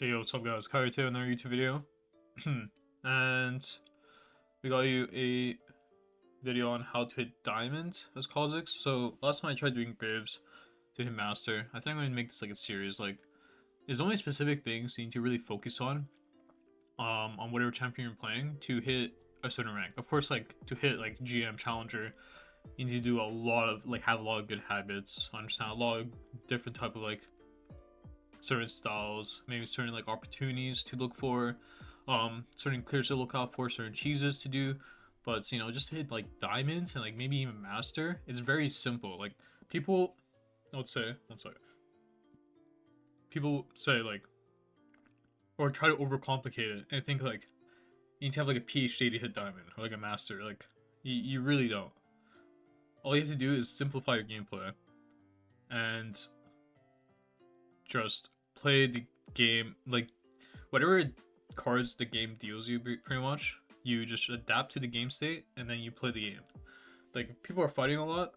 Hey, yo, what's up, guys? Kyrie on another YouTube video. And we got you a video on how to hit diamond as Kha'zix. So last time I tried doing graves to hit master. I think I'm gonna make this like a series. Like, there's only specific things you need to really focus on whatever champion you're playing to hit a certain rank. Of course, like to hit like GM challenger, you need to do a lot of like have a lot of good habits, understand a lot of different type of like certain styles, maybe certain like opportunities to look for, certain clears to look out for, certain cheeses to do. But just hit like diamonds and like maybe even master. It's very simple. Like people, let's say, one second. People say like, or try to overcomplicate it and think like you need to have like a PhD to hit diamond or like a master. Like you really don't. All you have to do is simplify your gameplay and just play the game like whatever cards the game deals you pretty much. You just adapt to the game state and then you play the game. Like if people are fighting a lot,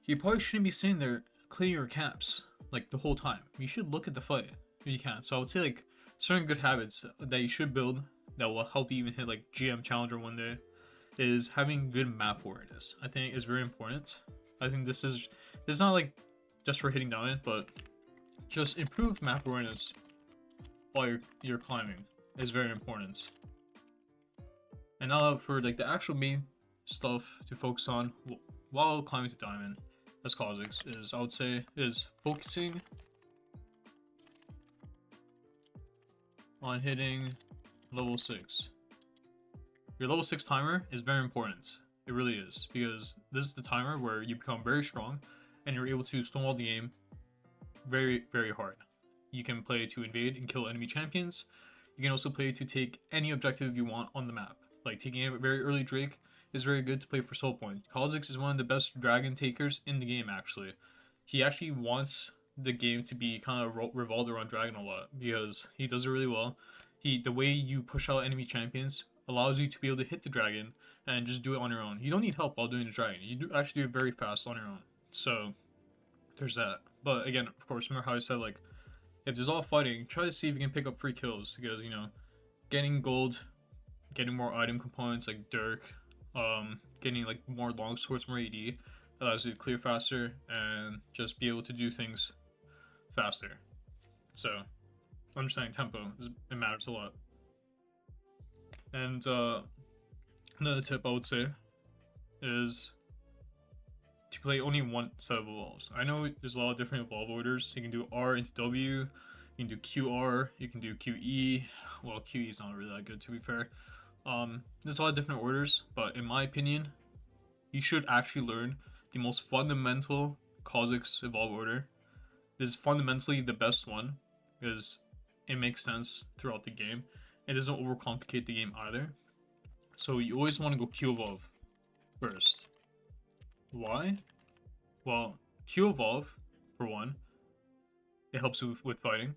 you probably shouldn't be sitting there clearing your caps like the whole time. You should look at the fight if you can. So I would say like certain good habits that you should build that will help you even hit like GM challenger one day is having good map awareness. I think is very important. I think this is not like just for hitting down it, but just improve map awareness while you're climbing is very important. And now for like the actual main stuff to focus on while climbing to diamond as Kha'zix is I would say is focusing on hitting level 6. Your level 6 timer is very important. It really is, because this is the timer where you become very strong and you're able to stonewall the game very, very hard. You can play to invade and kill enemy champions. You can also play to take any objective you want on the map. Like taking a very early Drake is very good to play for soul point. Kha'zix is one of the best dragon takers in the game actually. He actually wants the game to be kind of revolved around dragon a lot because he does it really well. The way you push out enemy champions allows you to be able to hit the dragon and just do it on your own. You don't need help while doing the dragon. You do actually do it very fast on your own. So there's that. But again, of course, remember how I said like if there's all fighting, try to see if you can pick up free kills because getting gold, getting more item components like Dirk, getting like more long swords, more AD allows you to clear faster and just be able to do things faster. So understanding tempo it matters a lot. And another tip I would say is to play only one set of evolves. I know there's a lot of different evolve orders. You can do R into W, you can do QR, you can do QE. Well, QE is not really that good to be fair. There's a lot of different orders, but in my opinion, you should actually learn the most fundamental Kha'zix evolve order. This is fundamentally the best one because it makes sense throughout the game. It doesn't overcomplicate the game either. So you always want to go Q evolve first. Why? Well, Q evolve, for one, it helps with fighting.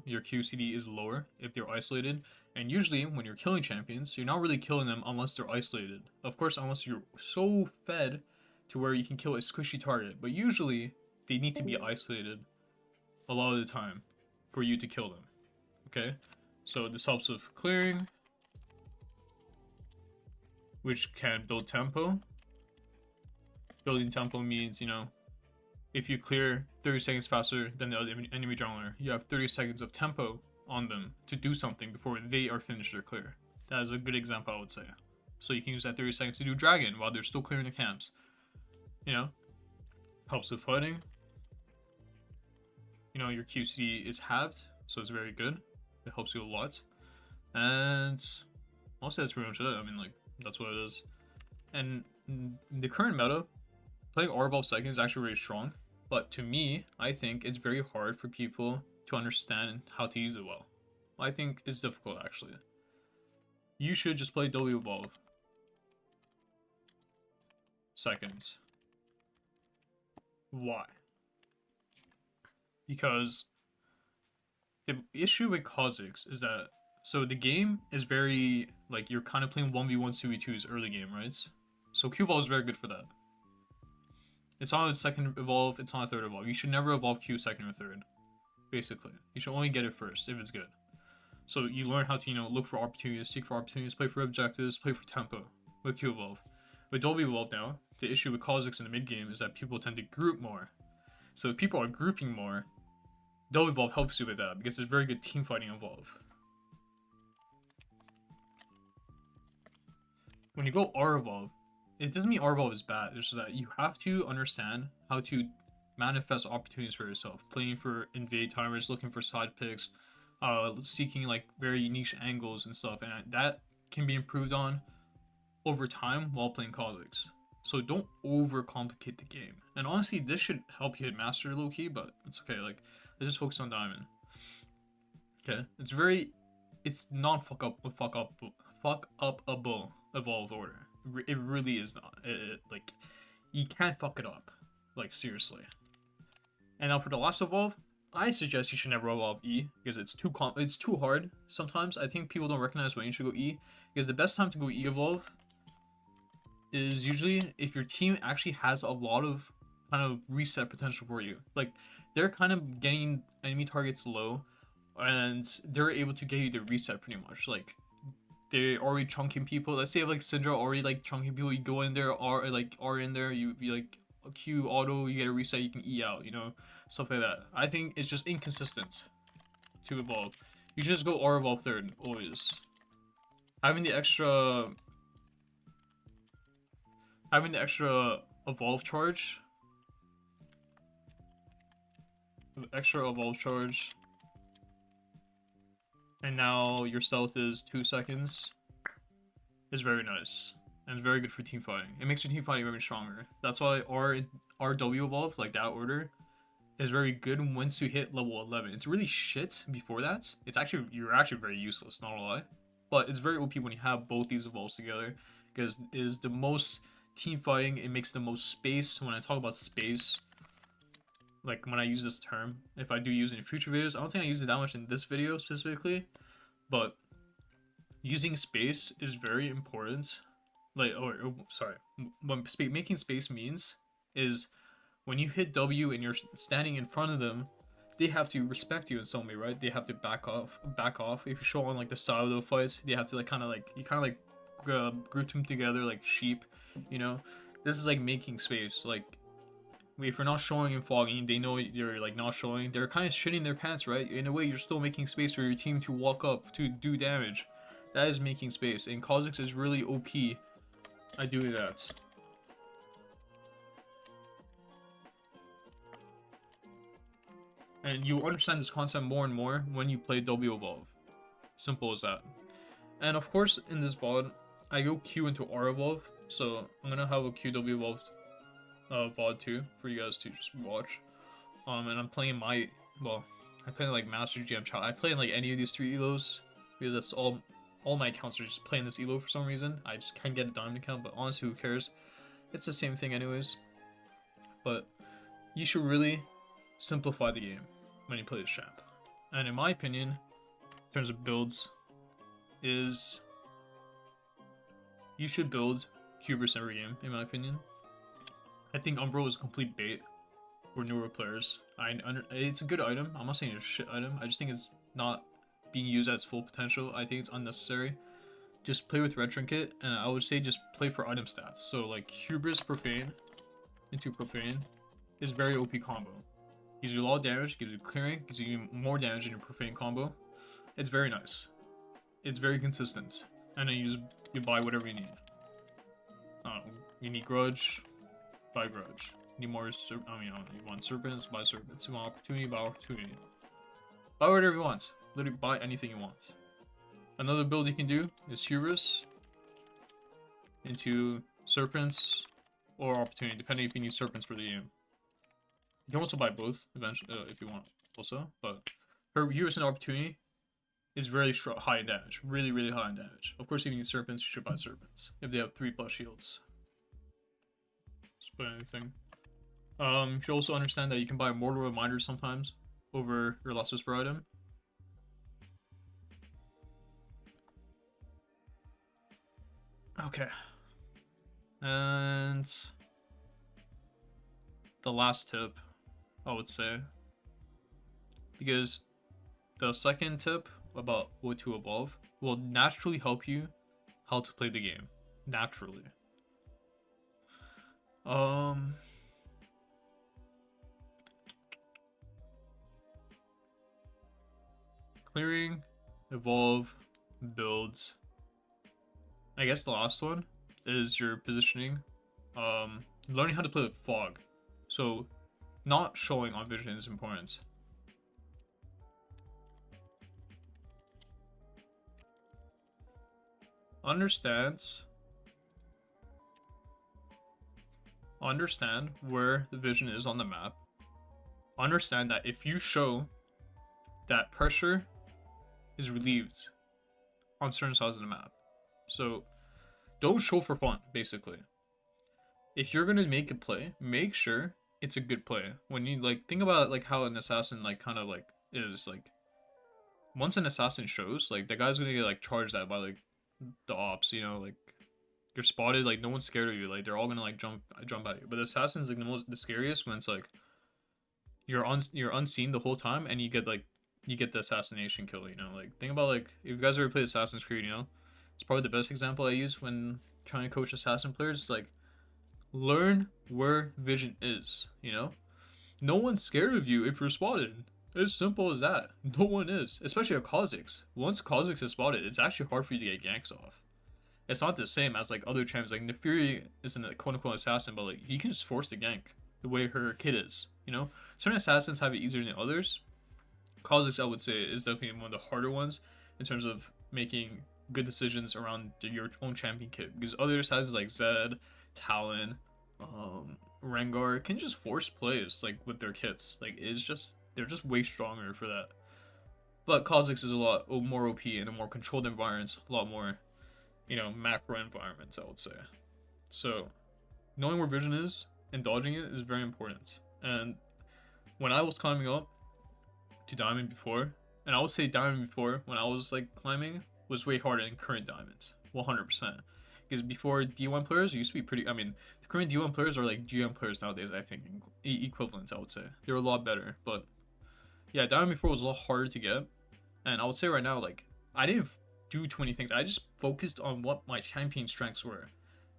Your QCD is lower if they're isolated. And usually, when you're killing champions, you're not really killing them unless they're isolated. Of course, unless you're so fed to where you can kill a squishy target. But usually, they need to be isolated a lot of the time for you to kill them. Okay? So this helps with clearing, which can build tempo. Building tempo means, if you clear 30 seconds faster than the other enemy jungler, you have 30 seconds of tempo on them to do something before they are finished their clear. That is a good example, I would say. So you can use that 30 seconds to do dragon while they're still clearing the camps. Helps with fighting. Your QC is halved, so it's very good. It helps you a lot. And mostly that's pretty much it. I mean, like, that's what it is. And the current meta, playing Arval second is actually really strong. But to me, I think it's very hard for people to understand how to use it well. I think it's difficult actually. You should just play W Evolve seconds. Why? Because the issue with Kha'zix is that so the game is very like you're kind of playing 1v1 2v2s early game, right? So Q Evolve is very good for that. It's on a second evolve, it's on a third evolve. You should never evolve Q second or third. Basically. You should only get it first if it's good. So you learn how to, look for opportunities, seek for opportunities, play for objectives, play for tempo with Q Evolve. With Dolby Evolve now, the issue with Kha'zix in the mid game is that people tend to group more. So if people are grouping more, Dolby Evolve helps you with that because it's very good team fighting Evolve. When you go R Evolve, it doesn't mean R Evolve is bad. It's just that you have to understand how to manifest opportunities for yourself. Playing for invade timers, looking for side picks, seeking like very niche angles and stuff, and that can be improved on over time while playing Kha'zix. So don't overcomplicate the game. And honestly, this should help you hit master low key, but it's okay. Like, let's just focus on diamond. Okay, it's not fuck upable evolve order. It really is not. Like, you can't fuck it up. Like, seriously. And now for the last evolve, I suggest you should never evolve E because it's too hard. Sometimes I think people don't recognize when you should go E because the best time to go E evolve is usually if your team actually has a lot of kind of reset potential for you. Like, they're kind of getting enemy targets low and they're able to get you the reset pretty much. Like, they're already chunking people. Let's say like Syndra already like chunking people. You go in there, are in there. You like Q auto. You get a reset. You can E out. Stuff like that. I think it's just inconsistent to evolve. You should just go R evolve third always. Having the extra evolve charge. And now your stealth is 2 seconds. Is very nice. And it's very good for team fighting. It makes your team fighting very stronger. That's why RW evolve, like that order, is very good once you hit level 11. It's really shit before that. You're actually very useless, not a lie. But it's very OP when you have both these evolves together. Because it is the most team fighting, it makes the most space. When I talk about space, like when I use this term, if I do use it in future videos, I don't think I use it that much in this video specifically, but using space is very important. Like, what making space means is when you hit W and you're standing in front of them, they have to respect you in some way, right? They have to back off. If you show on like the side of the fights, they have to group them together like sheep, This is like making space. Like, if you're not showing and fogging, they know you're like not showing. They're kind of shitting their pants, right? In a way, you're still making space for your team to walk up to do damage. That is making space, and Kha'zix is really OP at doing that. And you understand this concept more and more when you play W Evolve. Simple as that. And of course, in this VOD, I go Q into R Evolve, so I'm gonna have a QW Evolve VOD too for you guys to just watch. And I'm playing I play like Master GM Child. I play in like any of these 3 elos because that's all my accounts are just playing this elo for some reason. I just can't get a diamond account, but honestly, who cares? It's the same thing anyways. But you should really simplify the game when you play this champ. And in my opinion, in terms of builds, is you should build Hubris every game, in my opinion. I think Umbro is a complete bait for newer players. It's a good item. I'm not saying it's a shit item. I just think it's not being used at its full potential. I think it's unnecessary. Just play with Red Trinket, and I would say just play for item stats. So like Hubris Profane into Profane is very OP combo. Gives you a lot of damage, gives you clearing, gives you more damage in your Profane combo. It's very nice. It's very consistent. And then you buy whatever you need. You need Grudge, buy Grudge. You need more you want Serpents, buy Serpents. You want Opportunity, buy Opportunity. Buy whatever you want. Literally buy anything you want. Another build you can do is Hubris into Serpents or Opportunity, depending if you need Serpents for the game. You can also buy both eventually if you want also, but her Hubris and Opportunity is really high in damage. Really, really high in damage. Of course, if you need Serpents, you should buy Serpents. If they have 3+ shields. Just put anything. You should also understand that you can buy Mortal Reminders sometimes over your last whisper item. Okay. And the last tip, I would say, because the second tip about what to evolve will naturally help you how to play the game. Naturally. Um Clearing, evolve, builds. I guess the last one is your positioning. Learning how to play with fog. So not showing on vision is important. Understand where the vision is on the map. Understand that if you show that pressure is relieved on certain sides of the map. So don't show for fun, basically. If you're gonna make a play, make sure it's a good play. When you like think about like how an assassin like kind of like is like once an assassin shows, like the guy's gonna get like charged at by like the ops, you know, like you're spotted, like no one's scared of you, like they're all gonna like jump at you. But the assassin's like the scariest when it's like you're unseen the whole time and you get the assassination kill, you know. Like think about like if you guys ever played Assassin's Creed, you know, it's probably the best example I use when trying to coach assassin players. It's like learn where vision is, you know? No one's scared of you if you're spotted. As simple as that. No one is. Especially a Kha'zix. Once Kha'zix is spotted, it's actually hard for you to get ganks off. It's not the same as like other champions. Like Nefiri isn't a quote unquote assassin, but like you can just force the gank the way her kid is, you know? Certain assassins have it easier than others. Kha'zix, I would say, is definitely one of the harder ones in terms of making good decisions around your own champion kit. Because other assassins like Zed, Talon, Rengar can just force plays like with their kits. Like it's just they're just way stronger for that. But Kha'zix is a lot more OP in a more controlled environment, a lot more, you know, macro environments, I would say. So knowing where vision is and dodging it is very important. And when I was climbing up to diamond before, and I would say diamond before when I was like climbing was way harder than current diamonds, 100%. Because before D1 players used to be pretty. I mean, the current D1 players are like GM players nowadays. I think equivalent. I would say they're a lot better. But yeah, diamond before was a lot harder to get, and I would say right now like I didn't do too many things. I just focused on what my champion strengths were.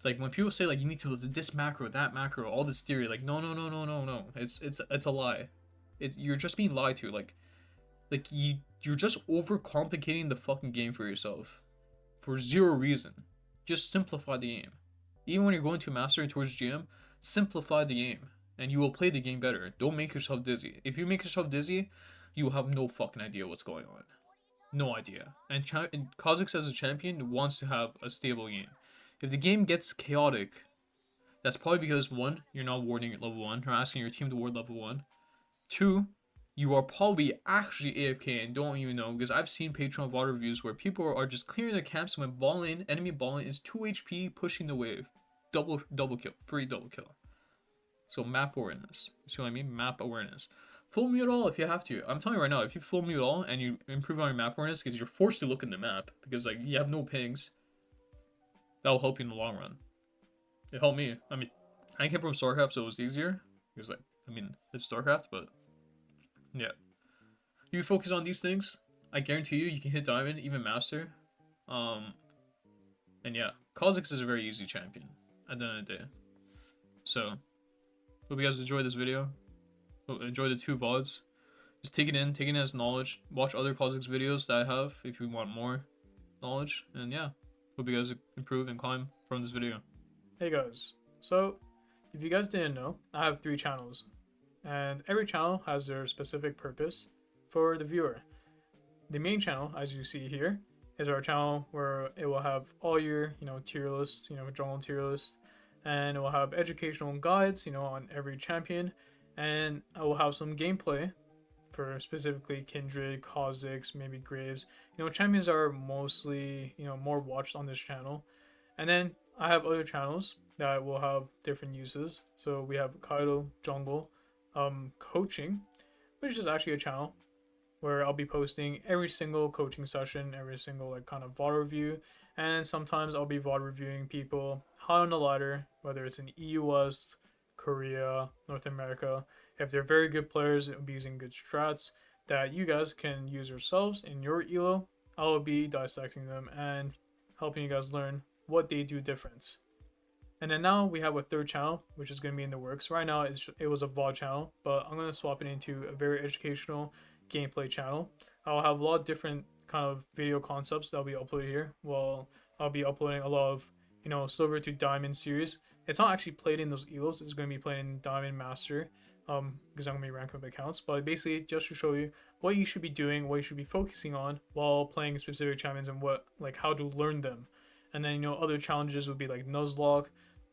Like when people say like you need to this macro, that macro, all this theory, like no. It's a lie. You're just being lied to. Like you're just overcomplicating the fucking game for yourself for zero reason. Just simplify the game. Even when you're going to mastery towards GM, simplify the game and you will play the game better. Don't make yourself dizzy. If you make yourself dizzy, you will have no fucking idea what's going on. No idea. And Kha'Zix as a champion wants to have a stable game. If the game gets chaotic, that's probably because one, you're not warding at level 1, you're asking your team to ward level 1. 2, you are probably actually AFK and don't even know, because I've seen Patreon VOD reviews where people are just clearing their camps when enemy ball is 2 HP pushing the wave. Double kill, free double kill. So map awareness. You see what I mean? Map awareness. Full mute all if you have to. I'm telling you right now, if you full mute all and you improve on your map awareness because you're forced to look in the map because like you have no pings, that will help you in the long run. It helped me. I mean, I came from StarCraft, so it was easier. Because like, I mean, it's StarCraft, but yeah. You focus on these things, I guarantee you can hit diamond, even master. And yeah, Kha'Zix is a very easy champion at the end of the day. So, hope you guys enjoyed this video. Enjoy the 2 VODs. Just take it in as knowledge. Watch other Kha'Zix videos that I have if you want more knowledge. And yeah, hope you guys improve and climb from this video. Hey guys, so if you guys didn't know, I have 3 channels. And every channel has their specific purpose for the viewer. The main channel, as you see here, is our channel where it will have all your, tier lists, jungle tier lists, and it will have educational guides, on every champion, and I will have some gameplay for specifically Kindred, Kha'Zix, maybe Graves. Champions are mostly, more watched on this channel. And then I have other channels that will have different uses. So we have Kaido Jungle Coaching, which is actually a channel where I'll be posting every single coaching session, every single like kind of VOD review, and sometimes I'll be VOD reviewing people high on the ladder, whether it's in EU West, Korea, North America. If they're very good players, it'll be using good strats. that you guys can use yourselves in your elo. I will be dissecting them and helping you guys learn what they do different. And then now we have a third channel, which is going to be in the works. Right now, it was a VOD channel, but I'm going to swap it into a very educational gameplay channel. I'll have a lot of different kind of video concepts that'll be uploaded here. Well, I'll be uploading a lot of, silver to diamond series. It's not actually played in those elos. It's going to be played in diamond master, because I'm going to be ranking up accounts. But basically, just to show you what you should be doing, what you should be focusing on while playing specific champions, and how to learn them. And then, other challenges would be like Nuzlocke.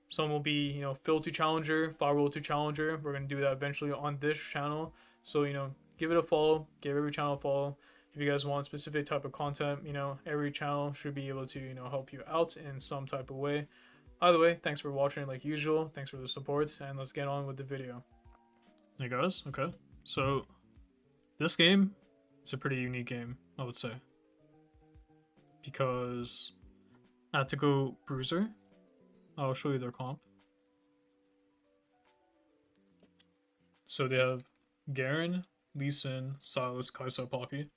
Some will be, fill to challenger, firewall to challenger. We're going to do that eventually on this channel. So, give it a follow. Give every channel a follow. If you guys want specific type of content, every channel should be able to, help you out in some type of way. Either way, thanks for watching like usual. Thanks for the support. And let's get on with the video. Hey guys, okay. So, this game, it's a pretty unique game, I would say. Because I had to go Bruiser. I'll show you their comp. So they have Garen, Lee Sin, Silas, Kai'Sa, Poppy.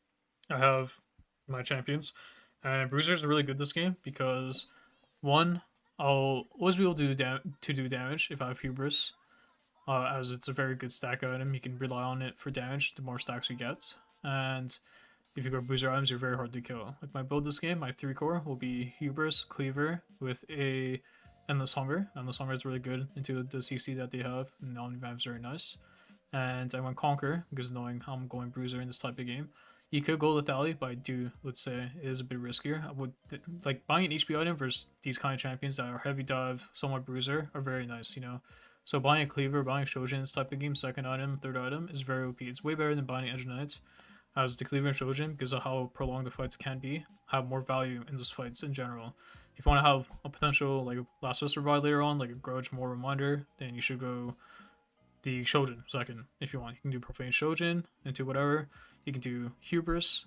I have my champions. And Bruiser's really good this game because, one, I'll always be able to do damage if I have Hubris. As it's a very good stack item. You can rely on it for damage the more stacks you get. And if you go Bruiser items, you're very hard to kill. Like my build this game, my 3-core will be Hubris, Cleaver with a Endless Hunger. Endless Hunger is really good into the CC that they have, and the Omnivamp is very nice. And I went Conquer, because knowing how I'm going Bruiser in this type of game. You could go Lethality, but I would say it is a bit riskier. I would, like, buying an HP item versus these kind of champions that are heavy dive, somewhat Bruiser, are very nice, So buying a Cleaver, buying a Shojin in this type of game, second item, third item, is very OP. It's way better than buying Edge Knights, as the Cleaver and Shojin, because of how prolonged the fights can be, have more value in those fights in general. If you want to have a potential like Last Whisper buy later on, like a Grudge more reminder, then you should go the Shojin second if you want. You can do Profane Shojin into whatever. You can do Hubris,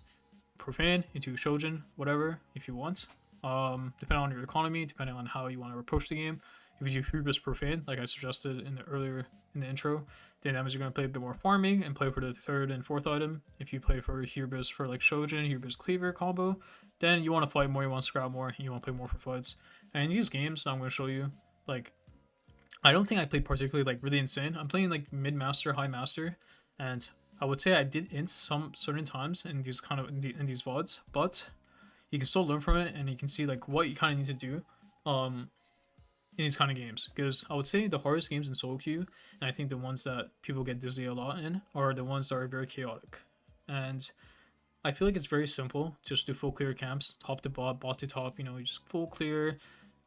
Profane into Shojin, whatever if you want. Depending on your economy, depending on how you want to approach the game. If you do Hubris Profane, like I suggested in the intro, then that means you're going to play a bit more farming and play for the third and fourth item. If you play for Hubris for like Shojin, Hubris Cleaver combo, then you want to fight more, you want to scrap more, and you want to play more for fights. And in these games, I'm going to show you, like, I don't think I played particularly like really insane. I'm playing like mid master, high master, and I would say I did int some certain times in these in these VODs, but you can still learn from it, and you can see like what you kind of need to do in these kind of games. Because I would say the hardest games in solo queue, and I think the ones that people get dizzy a lot in, are the ones that are very chaotic. And I feel like it's very simple. Just do full clear camps, top to bot to top. You just full clear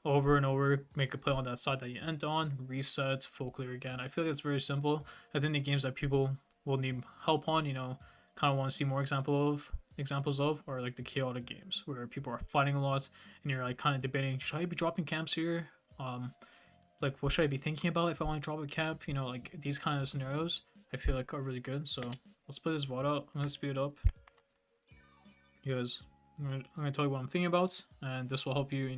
over and over. Make a play on that side that you end on. Reset, full clear again. I feel like it's very simple. I think the games that people will need help on, kind of want to see more examples of are like the chaotic games where people are fighting a lot, and you're like kind of debating, should I be dropping camps here? Like what should I be thinking about if I want to drop a camp? Like these kind of scenarios I feel like are really good. So let's play this VOD out. I'm gonna speed it up because I'm gonna tell you what I'm thinking about, and this will help you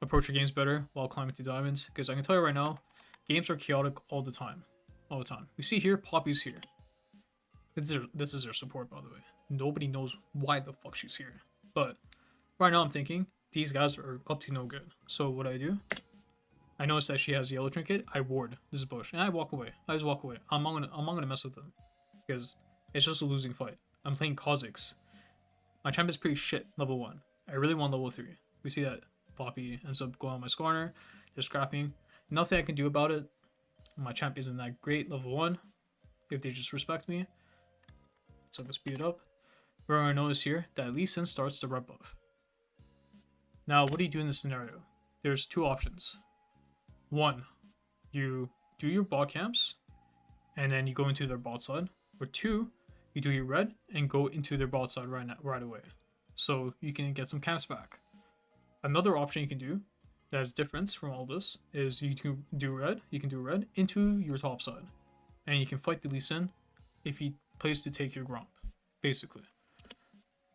approach your games better while climbing to diamonds. Because I can tell you right now, games are chaotic all the time. We see here Poppy's here. This is her support, by the way. Nobody knows why the fuck she's here, but right now I'm thinking these guys are up to no good. So what I do, I notice that she has yellow trinket. I ward this bush and I walk away. I just walk away. I'm not gonna mess with them because it's just a losing fight. I'm playing Kha'Zix. My champ is pretty shit, level 1. I really want level 3. We see that Poppy ends up going on my scorner. They're scrapping. Nothing I can do about it. My champ isn't that great, level 1. If they just respect me. So I'm gonna speed it up. We're gonna notice here that Lee Sin starts the red buff. Now, what do you do in this scenario? There's two options. One, you do your bot camps, and then you go into their bot side. Or two, you do your red and go into their bot side right away. So you can get some camps back. Another option you can do that is different from all this is you can do red into your top side. And you can fight the Lee Sin if he plays to take your gromp, basically.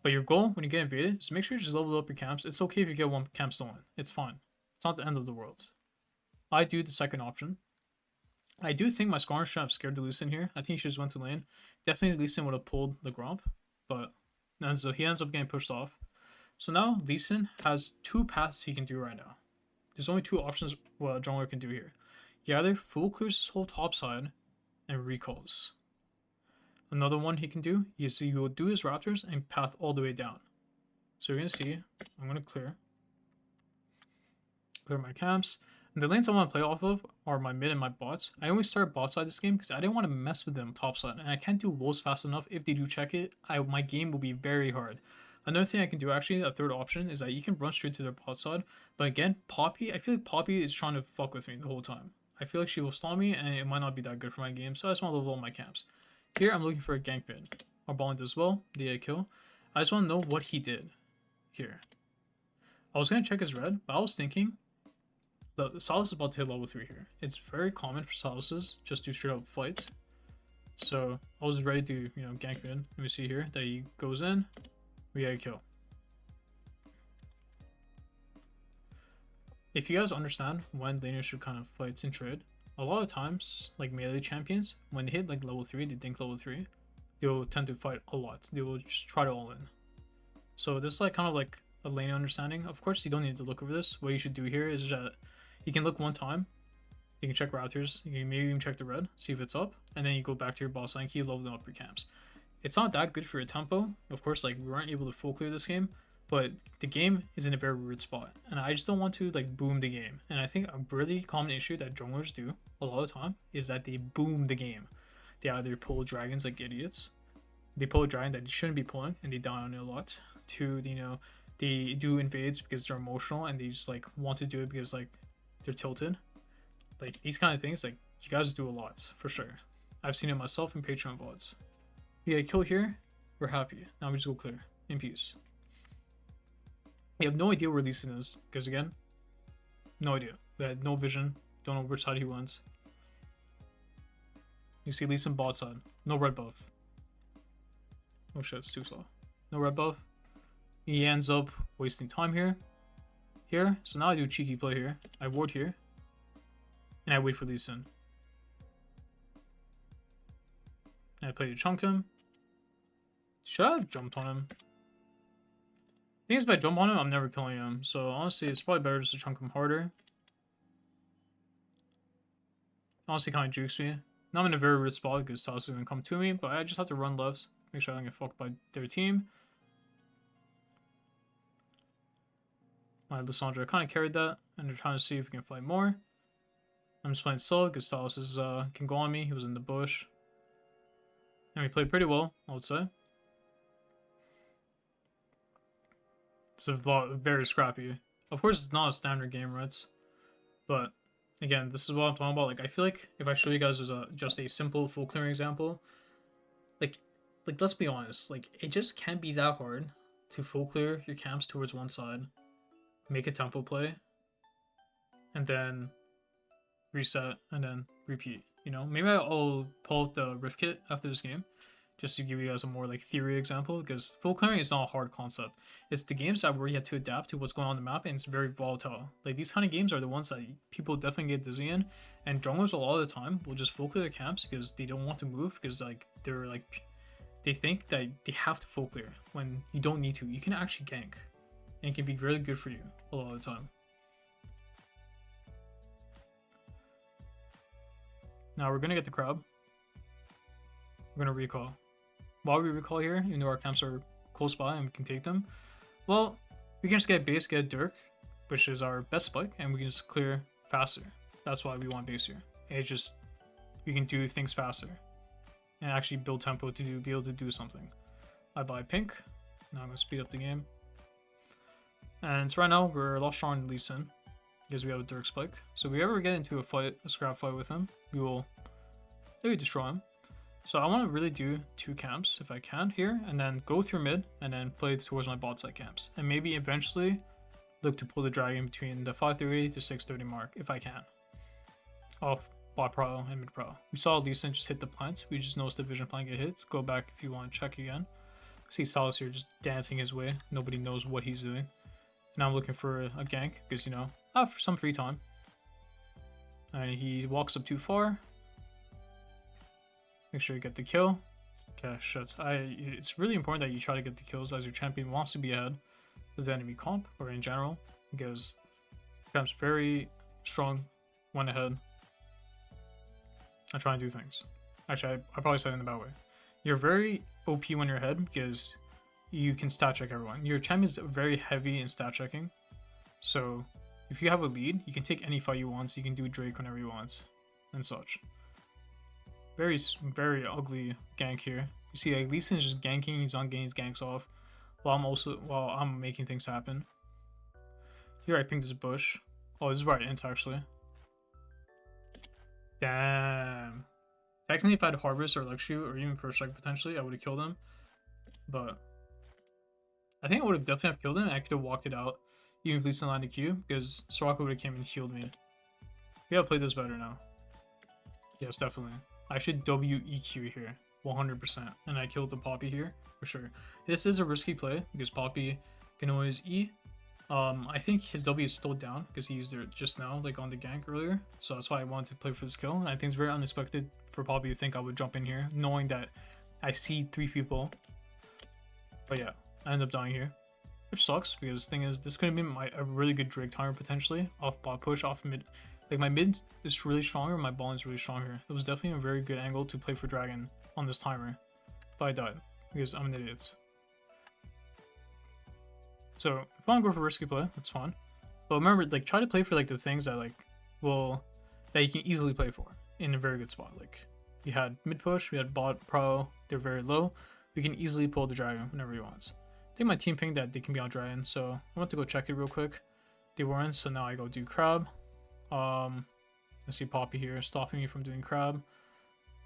But your goal when you get invaded is to make sure you just level up your camps. It's okay if you get one camp stolen. It's fine. It's not the end of the world. I do the second option. I do think my scorer should have scared the Lee Sin here. I think he should have went to lane. Definitely Lee Sin would have pulled the Gromp, but then so he ends up getting pushed off. So now Lee Sin has two paths he can do right now. There's only two options what a jungler can do here. He either full clears his whole top side and recalls. Another one he can do is he will do his Raptors and path all the way down. So you're gonna see, I'm gonna clear my camps. And the lanes I want to play off of are my mid and my bots. I only started bot side this game because I didn't want to mess with them top side, and I can't do wolves fast enough. If they do check it, my game will be very hard. Another thing I can do, actually, a third option, is that you can run straight to their bot side. But again, Poppy, I feel like Poppy is trying to fuck with me the whole time. I feel like she will stall me, and it might not be that good for my game, so I just want to level up my camps. Here, I'm looking for a gank mid. Our balling does well, the kill. I just want to know what he did here. I was going to check his red, but I was thinking, the Sylas is about to hit level 3 here. It's very common for Sylases just to straight up fight. So I was ready to, gank mid. Let me see here that he goes in. We get a kill. If you guys understand when laners should kind of fight and trade, a lot of times, like melee champions, when they hit like level 3, they think level 3, they will tend to fight a lot. They will just try to all in. So this is like kind of like a lane understanding. Of course, you don't need to look over this. What you should do here is that you can look one time, you can check Raptors, you can maybe even check the red, see if it's up, and then you go back to your boss line, keep leveling up your camps. It's not that good for your tempo. Of course, like we weren't able to full clear this game, but the game is in a very weird spot, and I just don't want to like boom the game. And I think a really common issue that junglers do a lot of the time is that they boom the game. They either pull dragons like idiots, they pull a dragon that they shouldn't be pulling, and they die on it a lot. Two, they do invades because they're emotional and they just like want to do it because like they're tilted. Like these kind of things, like you guys do a lot for sure. I've seen it myself in Patreon VODs. Yeah, kill here. We're happy. Now we just go clear in peace. We have no idea where Lee Sin is because again, no idea. We had no vision. Don't know which side he went. You see Lee Sin bot side. No red buff. Oh shit, it's too slow. No red buff. He ends up wasting time here. So now I do a cheeky play here. I ward here. And I wait for Lee Sin. And I play to chunk him. Should I have jumped on him? The thing is, if I jump on him, I'm never killing him. So honestly, it's probably better just to chunk him harder. Honestly, kind of jukes me. Now I'm in a very weird spot because Sylas is going to come to me. But I just have to run left. Make sure I don't get fucked by their team. My Lissandra kind of carried that. And they're trying to see if we can fight more. I'm just playing solo because Sylas can go on me. He was in the bush. And we played pretty well, I would say. It's very scrappy. Of course, it's not a standard game, right? But again, this is what I'm talking about. Like, I feel like if I show you guys as just a simple full clearing example, like let's be honest, like it just can't be that hard to full clear your camps towards one side, make a tempo play, and then reset and then repeat. Maybe I'll pull out the Rift Kit after this game just to give you guys a more like theory example, because full clearing is not a hard concept. It's the games that where you have to adapt to what's going on the map, and it's very volatile. Like these kind of games are the ones that people definitely get dizzy in, and junglers a lot of the time will just full clear their camps because they don't want to move because like they think that they have to full clear when you don't need to. You can actually gank, and it can be really good for you a lot of the time. Now we're gonna get the crab. We're gonna recall. While we recall here, even though our camps are close by and we can take them, well, we can just get base, get Dirk, which is our best spike, and we can just clear faster. That's why we want base here. It's just we can do things faster and actually build tempo to be able to do something. I buy pink. Now I'm gonna speed up the game. And so right now we're a lot stronger than Lee Sin because we have a Dirk spike. So if we ever get into a scrap fight with him, we will maybe destroy him. So I want to really do 2 camps if I can here, and then go through mid, and then play towards my bot side camps. And maybe eventually look to pull the dragon between the 530 to 630 mark if I can. Off bot pro and mid pro. We saw Lee Sin just hit the plant. We just noticed the vision plant get hit. Go back if you want to check again. See Sylas here just dancing his way. Nobody knows what he's doing. Now I'm looking for a gank because, I have some free time. And he walks up too far. Make sure you get the kill. Okay, shit. It's really important that you try to get the kills as your champion wants to be ahead of the enemy comp or in general, because champ's very strong when ahead. I try and do things. Actually, I probably said it in a bad way. You're very OP when you're ahead because you can stat check everyone. Your champ is very heavy in stat checking, so if you have a lead, you can take any fight you want. So you can do Drake whenever you want, and such. Very ugly gank here. You see, like Lee Sin's just ganking. He's on getting his ganks off, while I'm making things happen. Here I pinged this bush. Oh, this is where I int actually. Damn. Technically, if I had Harvest or Luxury or even First Strike potentially, I would have killed him. But I think I would have definitely have killed him and I could have walked it out. Even if Lee Sin landed Q, because Soraka would have came and healed me. We gotta play this better now. Yes, definitely. I should WEQ here, 100%. And I killed the Poppy here, for sure. This is a risky play, because Poppy can always E. I think his W is still down, because he used it just now, like on the gank earlier. So that's why I wanted to play for this kill. And I think it's very unexpected for Poppy to think I would jump in here, knowing that I see 3 people. But yeah, I end up dying here. Which sucks, because the thing is, this could have been a really good Drake timer, potentially. Off bot push, off mid. Like, my mid is really stronger, my ball is really stronger. It was definitely a very good angle to play for Dragon on this timer. But I died, because I'm an idiot. So, if you want to go for risky play, that's fine. But remember, like, try to play for, like, the things that, like, that you can easily play for in a very good spot. Like, you had mid push, we had bot pro, they're very low. We can easily pull the Dragon whenever he wants. I think my team pinged that they can be on Dragon, so I want to go check it real quick. They weren't, so now I go do Crab. I see Poppy here stopping me from doing Crab.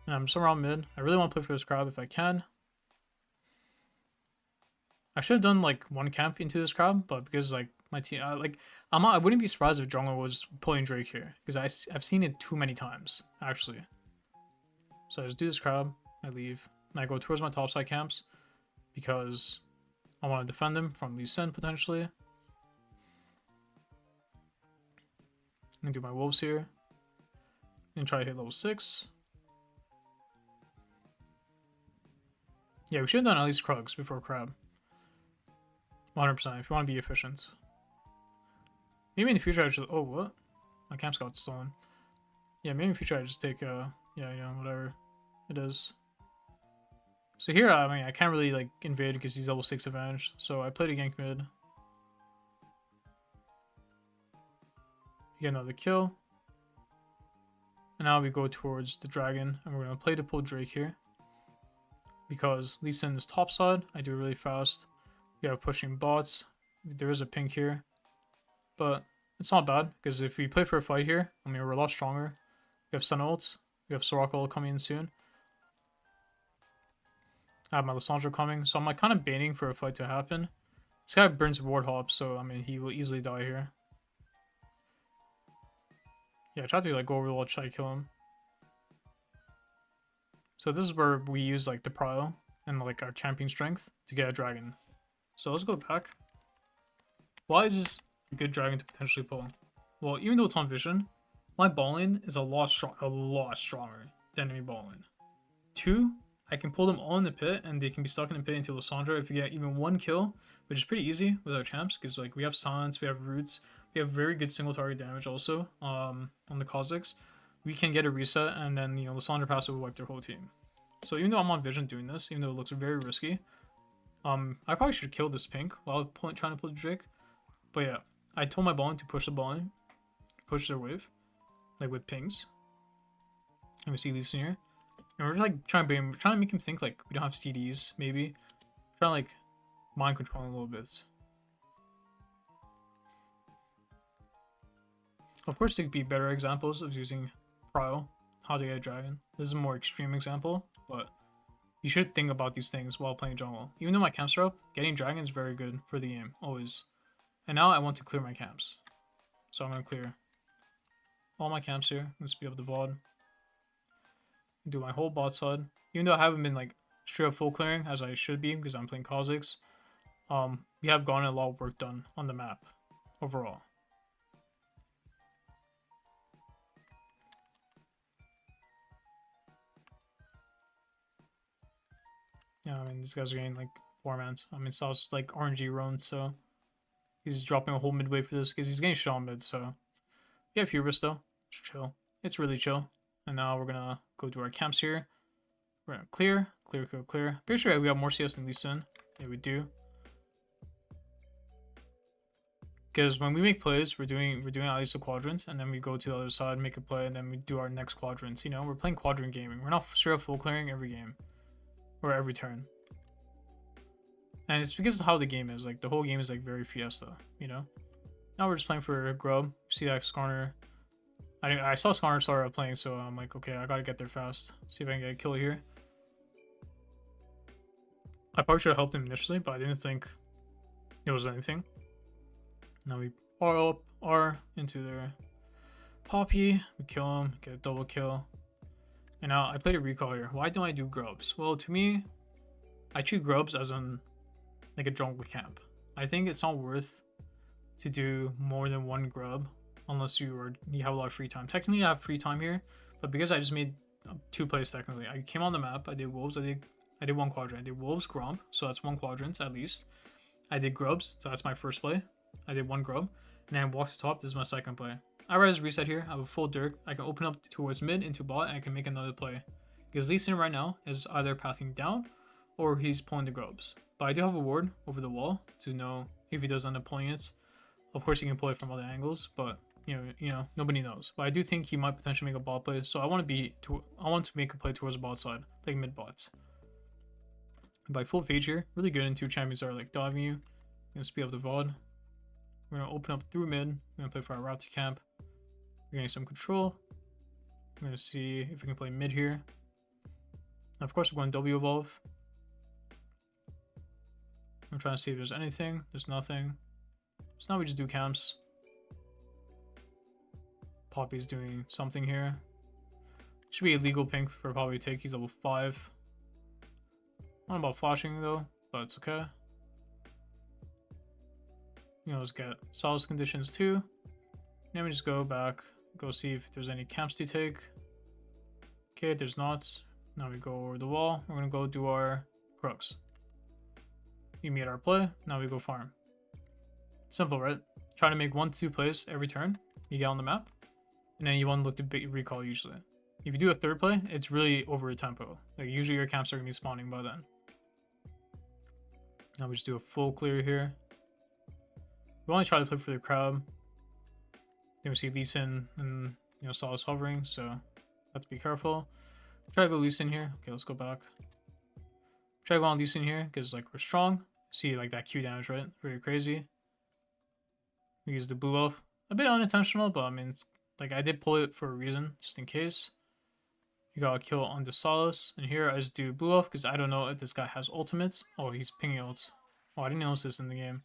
And I'm somewhere around mid. I really want to play for this Crab if I can. I should have done like one camp into this Crab, but because like my team, I wouldn't be surprised if Jungler was pulling Drake here, because I've seen it too many times actually. So I just do this Crab, I leave, and I go towards my topside camps because I want to defend him from Lee Sin potentially. I'm gonna do my wolves here and try to hit level 6. Yeah, we should have done at least Krugs before Crab. 100% if you want to be efficient. Maybe in the future I just... Oh, what? My camps got stolen. Yeah, maybe in the future I just take, yeah, you know, whatever it is. So here, I mean, I can't really, like, invade because he's level 6 advantage. So I played a gank mid. Get another kill. And now we go towards the Dragon. And we're going to play to pull Drake here. Because Lee Sin is topside. I do it really fast. We have pushing bots. There is a pink here. But it's not bad, because if we play for a fight here, I mean, we're a lot stronger. We have Sun ults. We have Soraka ult coming in soon. I have my Lissandra coming, so I'm like kind of baiting for a fight to happen. This guy burns ward hop, so I mean, he will easily die here. Yeah, I tried to like go over the wall, try to kill him. So this is where we use like the prio and like our champion strength to get a dragon. So let's go back. Why is this a good dragon to potentially pull? Well, even though it's on vision, my ball lane is a lot stronger than enemy ball lane. 2, I can pull them all in the pit and they can be stuck in the pit until Lissandra. If you get even 1 kill, which is pretty easy with our champs, because like we have silence, we have roots, we have very good single target damage also on the Kha'zix. We can get a reset and then, you know, Lissandra passive will wipe their whole team. So even though I'm on vision doing this, even though it looks very risky, I probably should kill this pink while trying to pull the Drake. But yeah, I told my ball to push the ball in, push their wave, like with pings. And we see Lee Sin here. And we're like trying to make him think like we don't have CDs, maybe. Trying to like mind control him a little bit. Of course, there could be better examples of using Prio, how to get a dragon. This is a more extreme example, but you should think about these things while playing jungle. Even though my camps are up, getting dragon is very good for the game, always. And now I want to clear my camps. So I'm going to clear all my camps here. Let's speed up the VOD. Do my whole bot side. Even though I haven't been like straight up full clearing as I should be because I'm playing Kha'zix, we have gotten a lot of work done on the map overall. Yeah, I mean, these guys are getting like 4 mans. I mean, Sal's like RNG roam, so he's dropping a whole midway for this because he's getting shit on mid, so. Yeah, Hubris though. It's chill. It's really chill. And now we're gonna go to our camps here. We're gonna clear. Clear, clear, clear. Pretty sure we got more CS than Lee Sin. Yeah, we do. Because when we make plays, we're doing at least a quadrant, and then we go to the other side, make a play, and then we do our next quadrant. You know, we're playing quadrant gaming. We're not straight up full clearing every game or every turn. And it's because of how the game is. Like the whole game is like very Fiesta. You know. Now we're just playing for grub. See that Skarner. I saw Skarner start playing, so I'm like, okay, I gotta get there fast. See if I can get a kill here. I probably should have helped him initially, but I didn't think there was anything. Now we R up, R into their Poppy. We kill him, get a double kill. And now I played a recall here. Why don't I do grubs? Well, to me, I treat grubs as an like a jungle camp. I think it's not worth to do more than one grub unless you have a lot of free time. Technically, I have free time here, but because I just made 2 plays technically, I came on the map. I did wolves. I did 1 quadrant. I did wolves, grump, so that's 1 quadrant at least. I did grubs, so that's my first play. I did 1 grub, and then walk to top. This is my second play. I res reset here. I have a full Dirk. I can open up towards mid into bot, and I can make another play. Because Lee Sin right now is either pathing down, or he's pulling the grubs. But I do have a ward over the wall to know if he does end up pulling it. Of course, he can pull it from other angles, but you know, nobody knows. But I do think he might potentially make a bot play. So I want to make a play towards the bot side, like mid bots. By full phage here, really good in 2 champions are like diving you. I'm gonna speed up the VOD. We're gonna open up through mid. We're gonna play for our Raptor camp. We're getting some control. We're gonna see if we can play mid here. And of course, we're going W evolve. I'm trying to see if there's anything. There's nothing. So now we just do camps. Poppy's doing something here. Should be illegal pink for Poppy to take. He's level 5. Not about flashing though, but it's okay. You know, let's get solace conditions too. Then we just go back, go see if there's any camps to take. Okay, there's not. Now we go over the wall. We're gonna go do our crooks. We made our play. Now we go farm. Simple, right? Try to make 1-2 plays every turn. You get on the map, and then you want to look to recall usually. If you do a 3rd play, it's really over a tempo. Like usually your camps are gonna be spawning by then. Now we just do a full clear here. We only try to play for the crowd. Then we see Lee Sin and saw us hovering, so have to be careful. Try to go Lee Sin here. Okay, let's go back. Try to go on Lee Sin here because like we're strong. See like that Q damage, right? Very crazy. We use the blue elf. A bit unintentional, but I mean it's like I did pull it for a reason, just in case. You got a kill on the Solace. And here I just do blue elf because I don't know if this guy has ultimates. Oh, he's pinging ults. Oh, I didn't notice this in the game.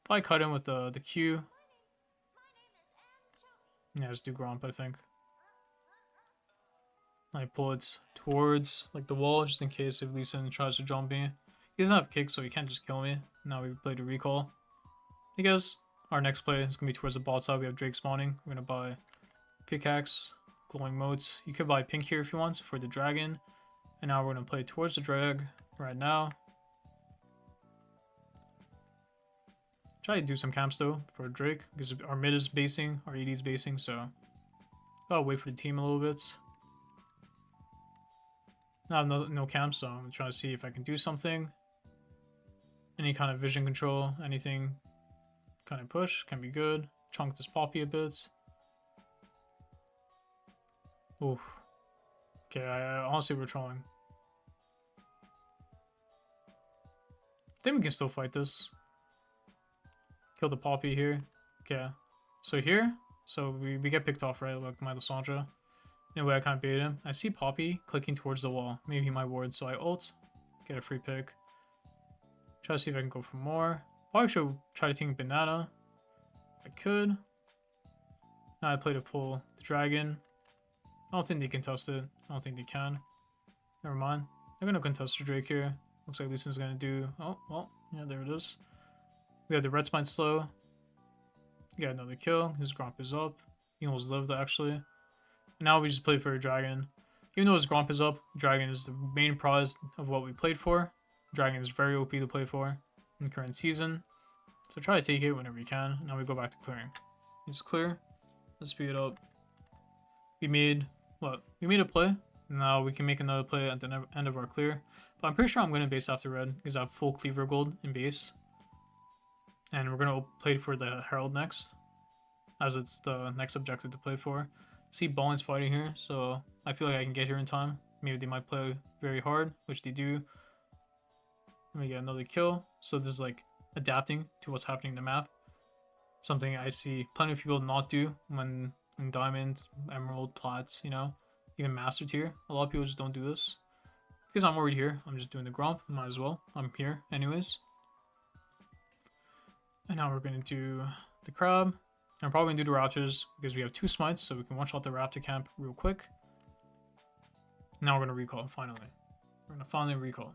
Probably cut him with the Q. Yeah, just do Gromp, I think. I pull it towards like the wall just in case if Lee Sin tries to jump me. He doesn't have kick, so he can't just kill me. Now we played a recall. Because our next play is going to be towards the bot side. We have Drake spawning. We're going to buy pickaxe. Glowing motes. You could buy pink here if you want for the dragon. And now we're going to play towards the drag right now. Try to do some camps though for Drake because our mid is basing, our AD is basing, so gotta wait for the team a little bit. I have no camps, so I'm trying to see if I can do something. Any kind of vision control, anything kind of push can be good. Chunk this Poppy a bit. Oof. Okay, I honestly we're trolling. I think we can still fight this. Kill the Poppy here. Okay. So here, so we get picked off, right? Like my Lysandra. Anyway, I can't bait him. I see Poppy clicking towards the wall. Maybe he might ward, so I ult. Get a free pick. Try to see if I can go for more. Probably should try to take banana. If I could. Now I play to pull the dragon. I don't think they can test it. I don't think they can. Never mind. They're gonna contest the Drake here. Looks like Lee Sin's gonna do. Oh, well, yeah, there it is. We have the red spine slow. Got another kill. His Gromp is up. He almost lived actually. And now we just play for a dragon. Even though his Gromp is up, Dragon is the main prize of what we played for. Dragon is very OP to play for in the current season. So try to take it whenever you can. Now we go back to clearing. It's clear. Let's speed it up. We made what? We made a play. Now we can make another play at the end of our clear. But I'm pretty sure I'm going to base after red because I have full cleaver gold in base. And we're going to play for the Herald next, as it's the next objective to play for. See Ballin's fighting here, so I feel like I can get here in time. Maybe they might play very hard, which they do. Let me get another kill. So this is like adapting to what's happening in the map. Something I see plenty of people not do when in Diamond, Emerald, Plats, you know, even Master tier. A lot of people just don't do this. Because I'm already here, I'm just doing the Gromp, might as well. I'm here anyways. And now we're going to do the Crab. I'm probably going to do the Raptors because we have 2 smites, so we can one-shot the Raptor camp real quick. Now we're going to recall, finally. We're going to finally recall.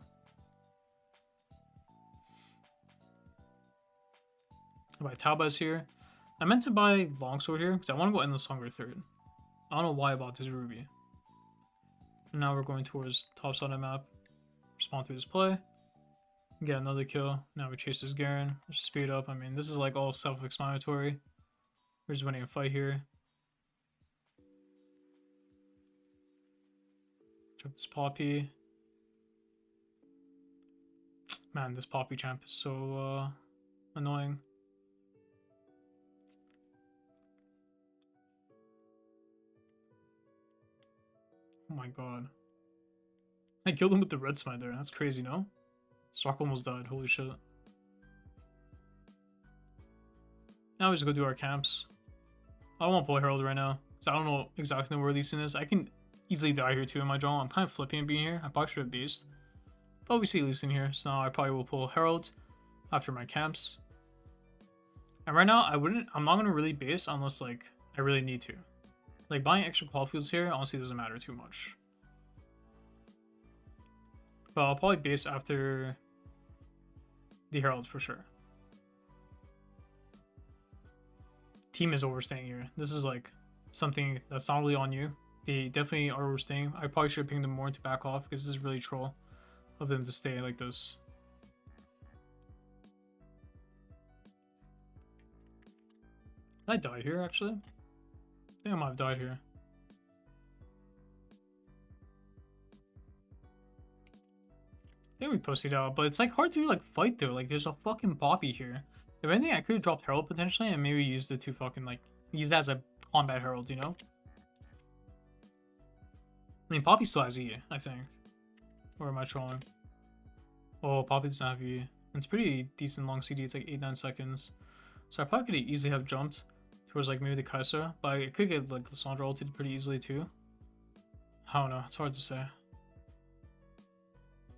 I buy Talbas here. I meant to buy Longsword here because I want to go Endless Hunger third. I don't know why I bought this Ruby. And now we're going towards top side of the map. Respond to his play. Get another kill. Now we chase this Garen. Let's just speed up. I mean, this is like all self-explanatory. We're just winning a fight here. Check this Poppy. Man, this Poppy champ is so annoying. Oh my god. I killed him with the red smite there. That's crazy, no? Stark almost died. Holy shit. Now we just go do our camps. I don't want to pull Herald right now, because I don't know exactly where Lee Sin is. I can easily die here too in my draw. I'm kind of flipping being here. I probably should have beast. But we see Lee Sin here, so now I probably will pull Herald after my camps. And right now, I'm not going to really base unless like I really need to. Like buying extra qual fields here honestly doesn't matter too much. But I'll probably base after the Herald for sure. Team is overstaying here. This is like something that's not really on you. They definitely are overstaying. I probably should have pinged them more to back off because this is really troll of them to stay like this. Did I die here actually? I think I might have died here. I think we pussied out, but it's like hard to like fight though. Like there's a fucking Poppy here. If anything, I could have dropped Herald potentially and maybe used it to fucking like use that as a combat Herald, you know? I mean, Poppy still has E, I think. Or am I trolling? Oh, Poppy doesn't have E. It's pretty decent long CD. It's like 8-9 seconds. So I probably could easily have jumped towards like maybe the Kai'Sa, but I could get like Lissandra ulted pretty easily too. I don't know. It's hard to say.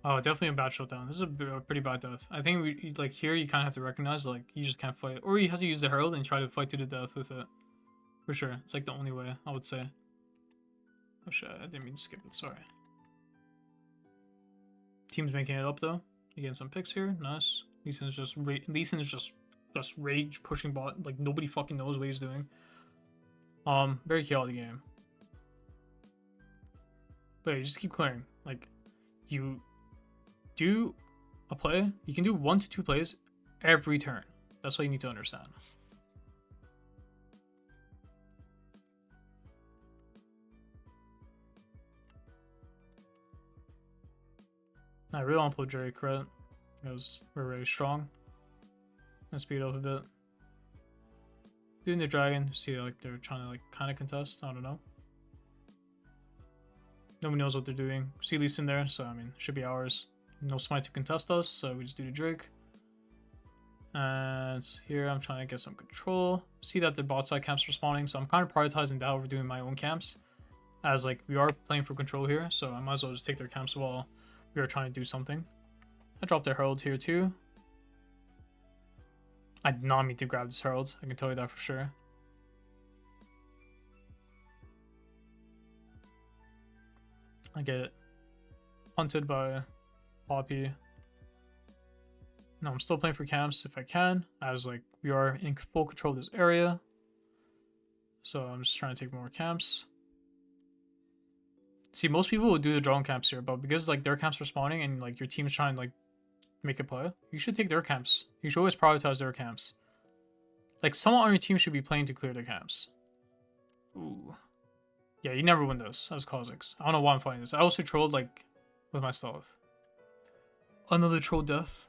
Oh, definitely a bad shutdown. This is a pretty bad death. I think we like here you kind of have to recognize like you just can't fight, or you have to use the Herald and try to fight to the death with it. For sure, it's like the only way I would say. Oh shit, I didn't mean to skip it. Sorry. Team's making it up though. You getting some picks here. Nice. Lee Sin is just rage pushing bot. Like nobody fucking knows what he's doing. Very chaotic game. But you just keep clearing. Like you do a play, you can do 1 to 2 plays every turn. That's what you need to understand. I really want to pull Jerry credit because we're very strong. Let's speed up a bit. Doing the dragon, see like they're trying to like kind of contest. I don't know. Nobody knows what they're doing. See Lee Sin there, so I mean, should be ours. No smite to contest us, so we just do the Drake. And here I'm trying to get some control. See that the bot side camps are spawning, so I'm kind of prioritizing that over doing my own camps. As like we are playing for control here, so I might as well just take their camps while we are trying to do something. I dropped their Herald here too. I did not mean to grab this Herald, I can tell you that for sure. I get hunted by Poppy. No, I'm still playing for camps if I can, as like we are in full control of this area. So I'm just trying to take more camps. See, most people would do the drone camps here, but because like their camps are spawning and like your team's trying to like make a play, you should take their camps. You should always prioritize their camps. Like someone on your team should be playing to clear their camps. Ooh. Yeah, you never win this as Kha'zix. I don't know why I'm fighting this. I also trolled like with my stealth. Another troll death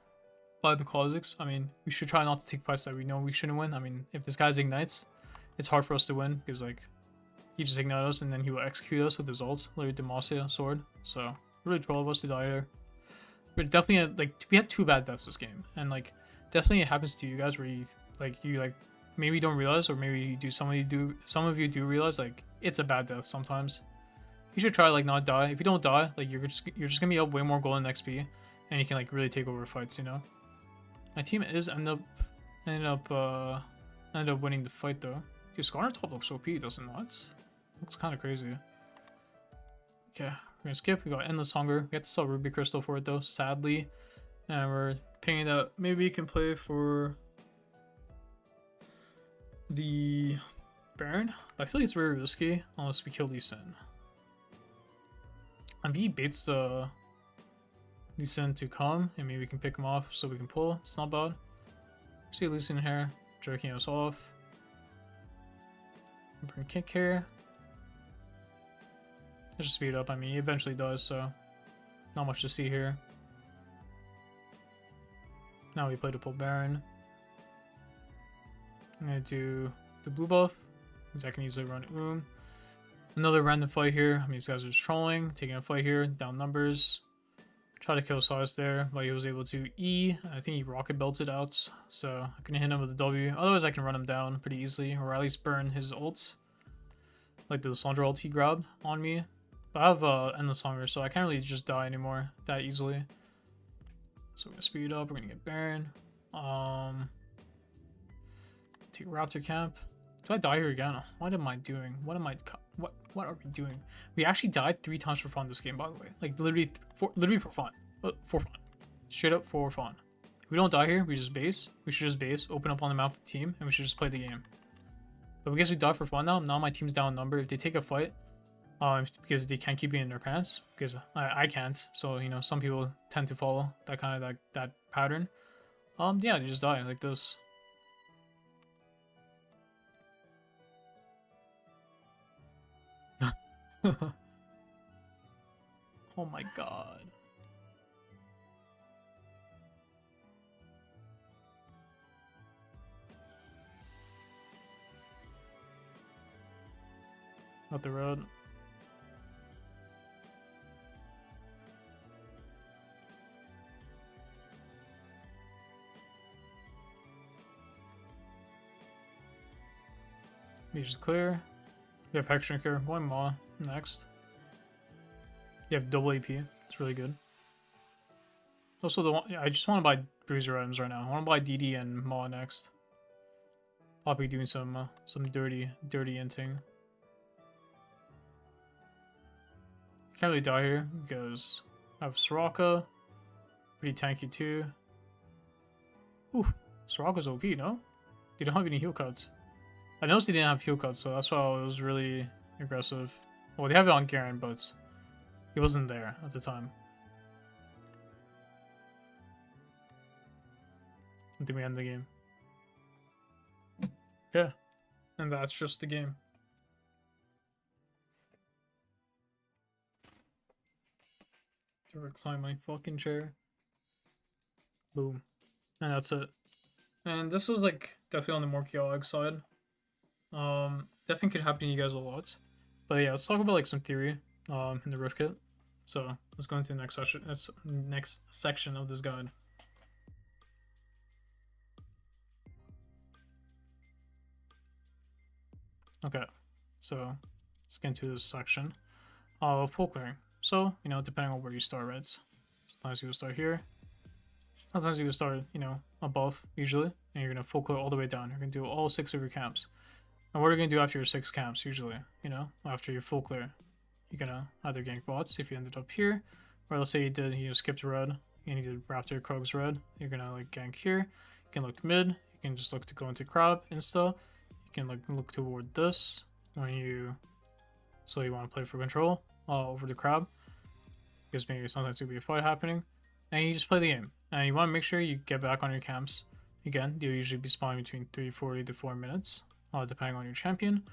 by the Kha'zix. I mean, we should try not to take fights that we know we shouldn't win. I mean, if this guy's ignites, it's hard for us to win because like he just ignites us and then he will execute us with his ult, literally Demacia sword. So really troll of us to die here. But definitely like we had 2 bad deaths this game, and like definitely it happens to you guys where you like maybe don't realize, or maybe you do. Some of you do realize like it's a bad death sometimes. You should try like not die. If you don't die, like you're just gonna be up way more gold in XP, and you can like really take over fights. You know, my team ended up winning the fight though. Dude, Scar on top looks OP, does it not? Looks kind of crazy. Okay, we're gonna skip. We got Endless Hunger. We have to sell Ruby Crystal for it though, sadly. And we're paying that. Maybe you can play for the Baron. But I feel like it's very risky unless we kill Lee Sin. And he baits the Lee Sin to come, and maybe we can pick him off so we can pull. It's not bad. See Lee Sin here, jerking us off. Bring kick here. Let's just speed up. I mean, he eventually does, so not much to see here. Now we play to pull Baron. I'm gonna do the blue buff because I can easily run Another random fight here. I mean, these guys are just trolling, taking a fight here, down numbers. Try to kill Silas there, but he was able to E. I think he rocket belted out, so I couldn't hit him with a W. Otherwise, I can run him down pretty easily, or at least burn his ults. Like the Lissandra ult he grabbed on me. But I have Endless Hunger, so I can't really just die anymore that easily. So we're gonna speed up. We're gonna get Baron. Take Raptor Camp. Do I die here again? What am I doing? What are we doing? We actually died 3 times for fun this game, by the way. Like literally for fun. For fun. Straight up for fun. If we don't die here, we just base. We should just base, open up on the map with the team, and we should just play the game. But because we die for fun now my team's down number. If they take a fight, because they can't keep me in their pants, because I can't. So you know, some people tend to follow that kind of that pattern. Yeah, they just die like this. Oh my god. Not the road. Beach is clear. You have Hex Drinker. Going Maw next. You have double AP. It's really good. Also, I just want to buy Bruiser items right now. I want to buy DD and Maw next. I'll be doing some dirty inting. Can't really die here because I have Soraka. Pretty tanky too. Ooh, Soraka's OP, no? They don't have any heal cuts. I noticed they didn't have heal cuts, so that's why I was really aggressive. Well, they have it on Garen, but he wasn't there at the time. I think we end the game. Okay. And that's just the game. To recline my fucking chair. Boom. And that's it. And this was like definitely on the more chaotic side. Definitely could happen to you guys a lot. But yeah, let's talk about like some theory in the rift kit. So let's go into the next session. That's next section of this guide. Okay, so let's get into this section. Full clearing. So, you know, depending on where you start, right? Sometimes you will start here. Sometimes you will start, you know, above, usually. And you're going to full clear all the way down. You're going to do all 6 of your camps. And what are you going to do after your 6 camps, usually? You know, after your full clear. You're going to either gank bots if you ended up here. Or let's say you skipped red. And you did Raptor, Krogs red. You're going to like gank here. You can look mid. You can just look to go into crab, insta. You can like look toward this when you... So you want to play for control. over the crab, because maybe sometimes there'll be a fight happening, and you just play the game. And you want to make sure you get back on your camps. Again, you'll usually be spawning between 340 to 4 minutes, depending on your champion.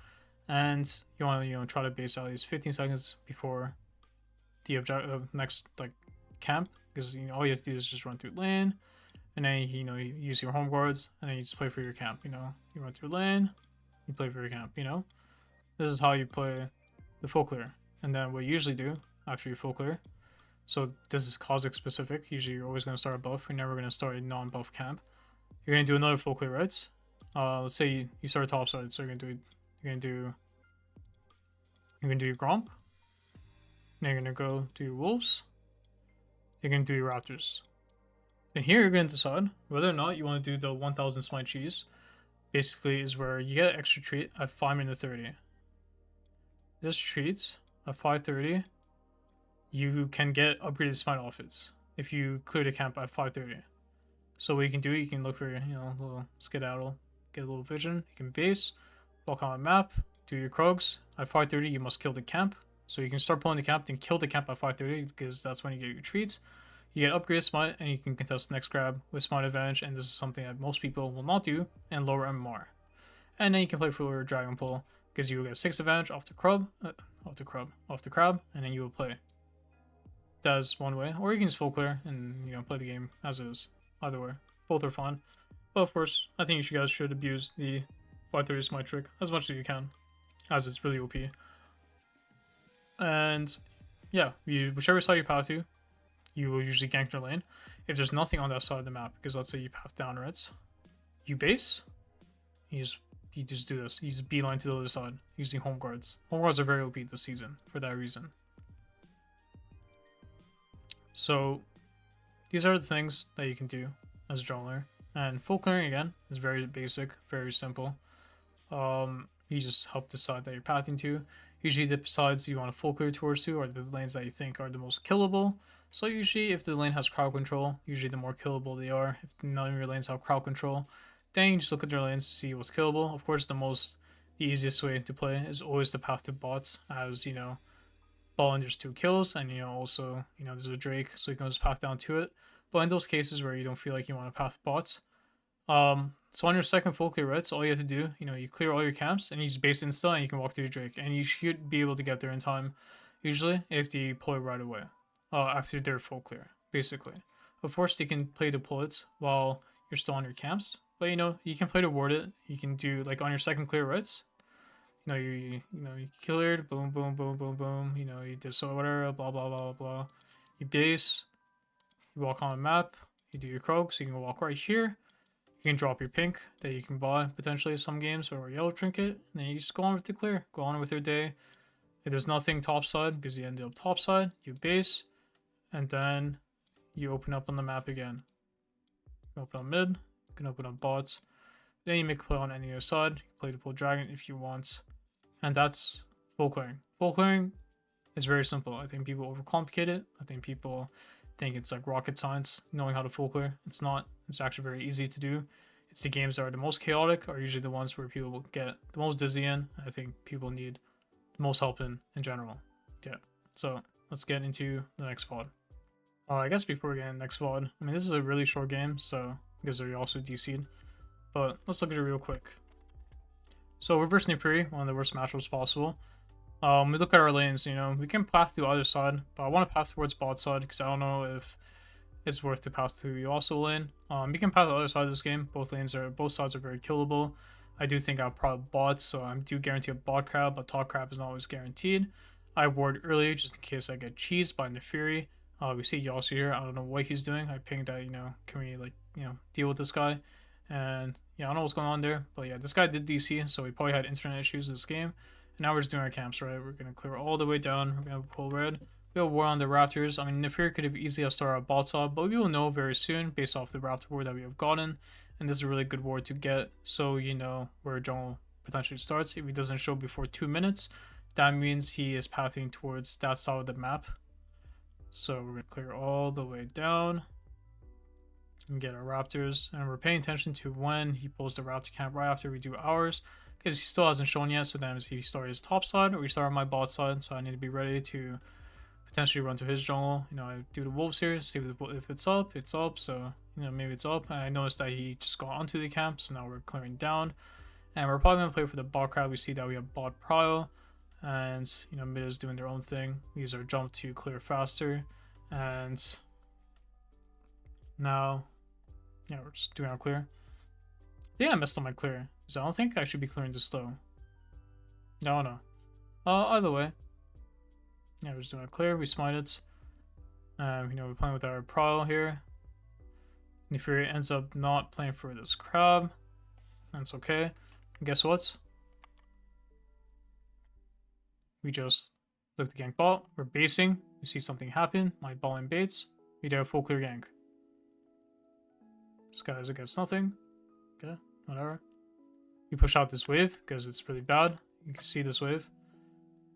And you want to try to base at least 15 seconds before the next like camp, because all you have to do is just run through lane, and then you use your home guards, and then you just play for your camp. You run through lane, you play for your camp. This is how you play the full clear. And then what you usually do after you full clear, so this is Kha'zix specific, usually you're always going to start a buff, you're never going to start a non-buff camp. You're going to do another full clear, right? Let's say you start top side, so you're going to do your Gromp, then you're going to go do your Wolves, you're going to do your Raptors. And here you're going to decide whether or not you want to do the 1000 smite cheese. Basically is where you get an extra treat at 5 minutes 30. This treat at 5:30, you can get upgraded smite outfits if you clear the camp at 5:30. So what you can do, you can look for a little skedaddle, get a little vision. You can base, walk on the map, do your Krogs. At 5:30, you must kill the camp. So you can start pulling the camp, then kill the camp at 5:30 because that's when you get your treats. You get upgraded smite, and you can contest the next grab with smite advantage. And this is something that most people will not do, and lower MMR. And then you can play for Dragon Pull because you will get 6 advantage off the crab, and then you will play. That's one way, or you can just full clear and play the game as is. Either way, both are fine. But of course, I think you guys should abuse the 5:30 smite trick as much as you can, as it's really OP. And yeah, whichever side you path to, you will usually gank your lane. If there's nothing on that side of the map, because let's say you path down reds, you base, you just do this. You just beeline to the other side using home guards. Home guards are very OP this season for that reason. So these are the things that you can do as a jungler. And full clearing again is very basic, very simple. You just help decide that you're pathing to. Usually the sides you want to full clear towards are the lanes that you think are the most killable. So usually if the lane has crowd control, usually the more killable they are. If none of your lanes have crowd control, then you just look at their lanes to see what's killable. Of course, the easiest way to play is always to path to bots, as ball and there's 2 kills, and also there's a Drake, so you can just path down to it. But in those cases where you don't feel like you want to path bots, so on your second full clear reds, all you have to do, you clear all your camps and you just base insta and you can walk through your Drake, and you should be able to get there in time, usually if they pull it right away, after their full clear, basically. Of course, they can play the pullets while you're still on your camps, but you can play to ward it. You can do like on your second clear reds, you cleared, boom, boom, boom, boom, boom. You did so whatever, blah blah blah blah. You base, you walk on the map, you do your Krog, so you can walk right here. You can drop your pink that you can buy potentially some games, or a yellow trinket, and then you just go on with the clear, go on with your day. If there's nothing topside, because you ended up topside, you base, and then you open up on the map again. You open up mid, you can open up bots. Then you make a play on any other side. You can play to pull dragon if you want. And that's full clearing. Full clearing is very simple. I think people overcomplicate it. I think people think it's like rocket science knowing how to full clear. It's not. It's actually very easy to do. It's the games that are the most chaotic are usually the ones where people will get the most dizzy in. I think people need the most help in general. Yeah. So let's get into the next VOD. I guess before we get into the next VOD, I mean, this is a really short game, so because they're also DC'd. But let's look at it real quick. So reverse Nipuri, one of the worst matchups possible. We look at our lanes, we can path to either side, but I want to path towards bot side because I don't know if it's worth to pass through Yasuo lane. You can path the other side of this game. Both sides are very killable. I do think I'll probably bot, so I do guarantee a bot crab, but top crab is not always guaranteed. I ward early just in case I get cheesed by Nefiri. We see Yasuo here. I don't know what he's doing. I pinged that, can we deal with this guy? And yeah, I don't know what's going on there, but yeah, this guy did DC, so we probably had internet issues this game. And now we're just doing our camps, right? We're gonna clear all the way down. We're gonna pull red. We'll war on the Raptors. I mean, Nefir could have easily started our bot side, but we will know very soon based off the Raptor ward that we have gotten. And this is a really good ward to get, so where jungle potentially starts. If he doesn't show before 2 minutes, that means he is pathing towards that side of the map. So we're gonna clear all the way down and get our Raptors, and we're paying attention to when he pulls the Raptor camp right after we do ours. because he still hasn't shown yet. So then he started his top side or he started my bot side. So I need to be ready to potentially run to his jungle. You know, I do the wolves here, see if it's up. It's up. So you know, maybe it's up. And I noticed that he just got onto the camp. So now we're clearing down, and we're probably gonna play for the bot crowd. We see that we have bot prio, and you know, mid is doing their own thing. We use our jump to clear faster, and now, yeah, we're just doing our clear. I think I messed up my clear, because I don't think I should be clearing this slow. No. Either way. Yeah, we're just doing a clear, we smite it. You know, we're playing with our prio here. And if he ends up not playing for this crab, that's okay. And guess what? We just look to gank bot, we're basing, we see something happen, my ball and baits, we do a full clear gank. This guy is against nothing. Okay, whatever. We push out this wave because it's really bad. You can see this wave.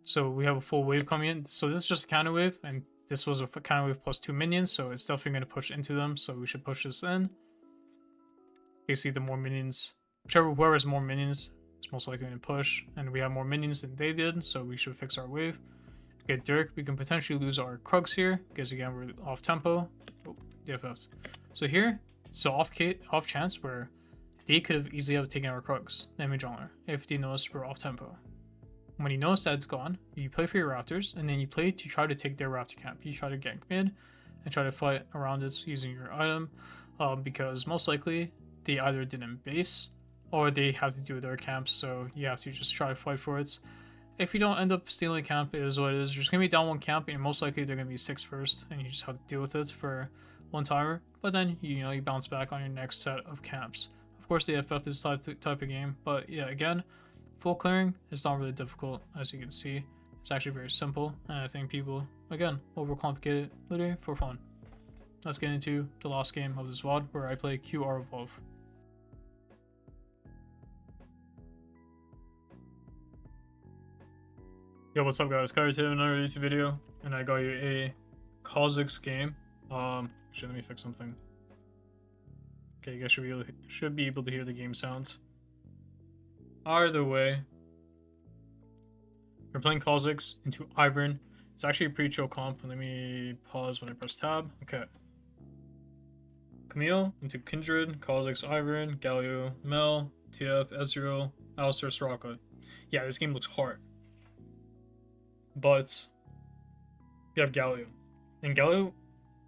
So we have a full wave coming in. So this is just a counter wave, and this was a counter wave plus 2 minions, so it's definitely going to push into them, so we should push this in. Basically, the more minions, whoever has more minions is most likely going to push, and we have more minions than they did, so we should fix our wave. Get Dirk, we can potentially lose our Kha'zix here, because again, we're off tempo. Oh, DFF'd. So here, so off chance where they could have easily have taken our Kha'zix, damage on her, if they noticed we're off tempo. When you notice that it's gone, you play for your Raptors, and then you play to try to take their Raptor camp. You try to gank mid, and try to fight around it using your item, because most likely they either didn't base, or they have to do their camps, so you have to just try to fight for it. If you don't end up stealing camp, it is what it is. You're just going to be down one camp, and most likely they're going to be 6 first, and you just have to deal with it for one timer. But then, you know, you bounce back on your next set of camps. Of course, they affect this type of game, but yeah, again, full clearing is not really difficult, as you can see. It's actually very simple, and I think people, again, overcomplicate it literally for fun. Let's get into the last game of this VOD, where I play QR Evolve. Yo, what's up guys? Kha'zix here with another YouTube video, and I got you a Kha'zix game. Actually, let me fix something. Okay, you guys should be able to hear the game sounds. Either way, we're playing Kha'zix into Ivern. It's actually a pretty chill comp. Let me pause when I press tab. Okay. Camille into Kindred, Kha'zix, Ivern, Galio, Mel, TF, Ezreal, Alistar, Soraka. Yeah, this game looks hard. But you have Galio. And Galio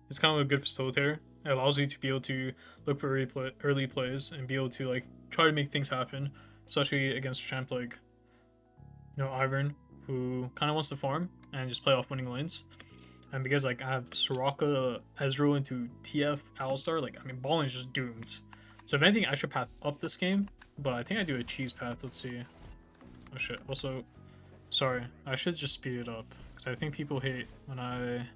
is kind of a good facilitator. It allows you to be able to look for early plays and be able to like try to make things happen, especially against a champ like, you know, Ivern, who kind of wants to farm and just play off winning lanes. And because like I have Soraka, Ezreal into TF, Alistar, like I mean balling is just doomed. So if anything, I should path up this game, but I think I do a cheese path. Let's see. Oh shit. Also, sorry, I should just speed it up because I think people hate when I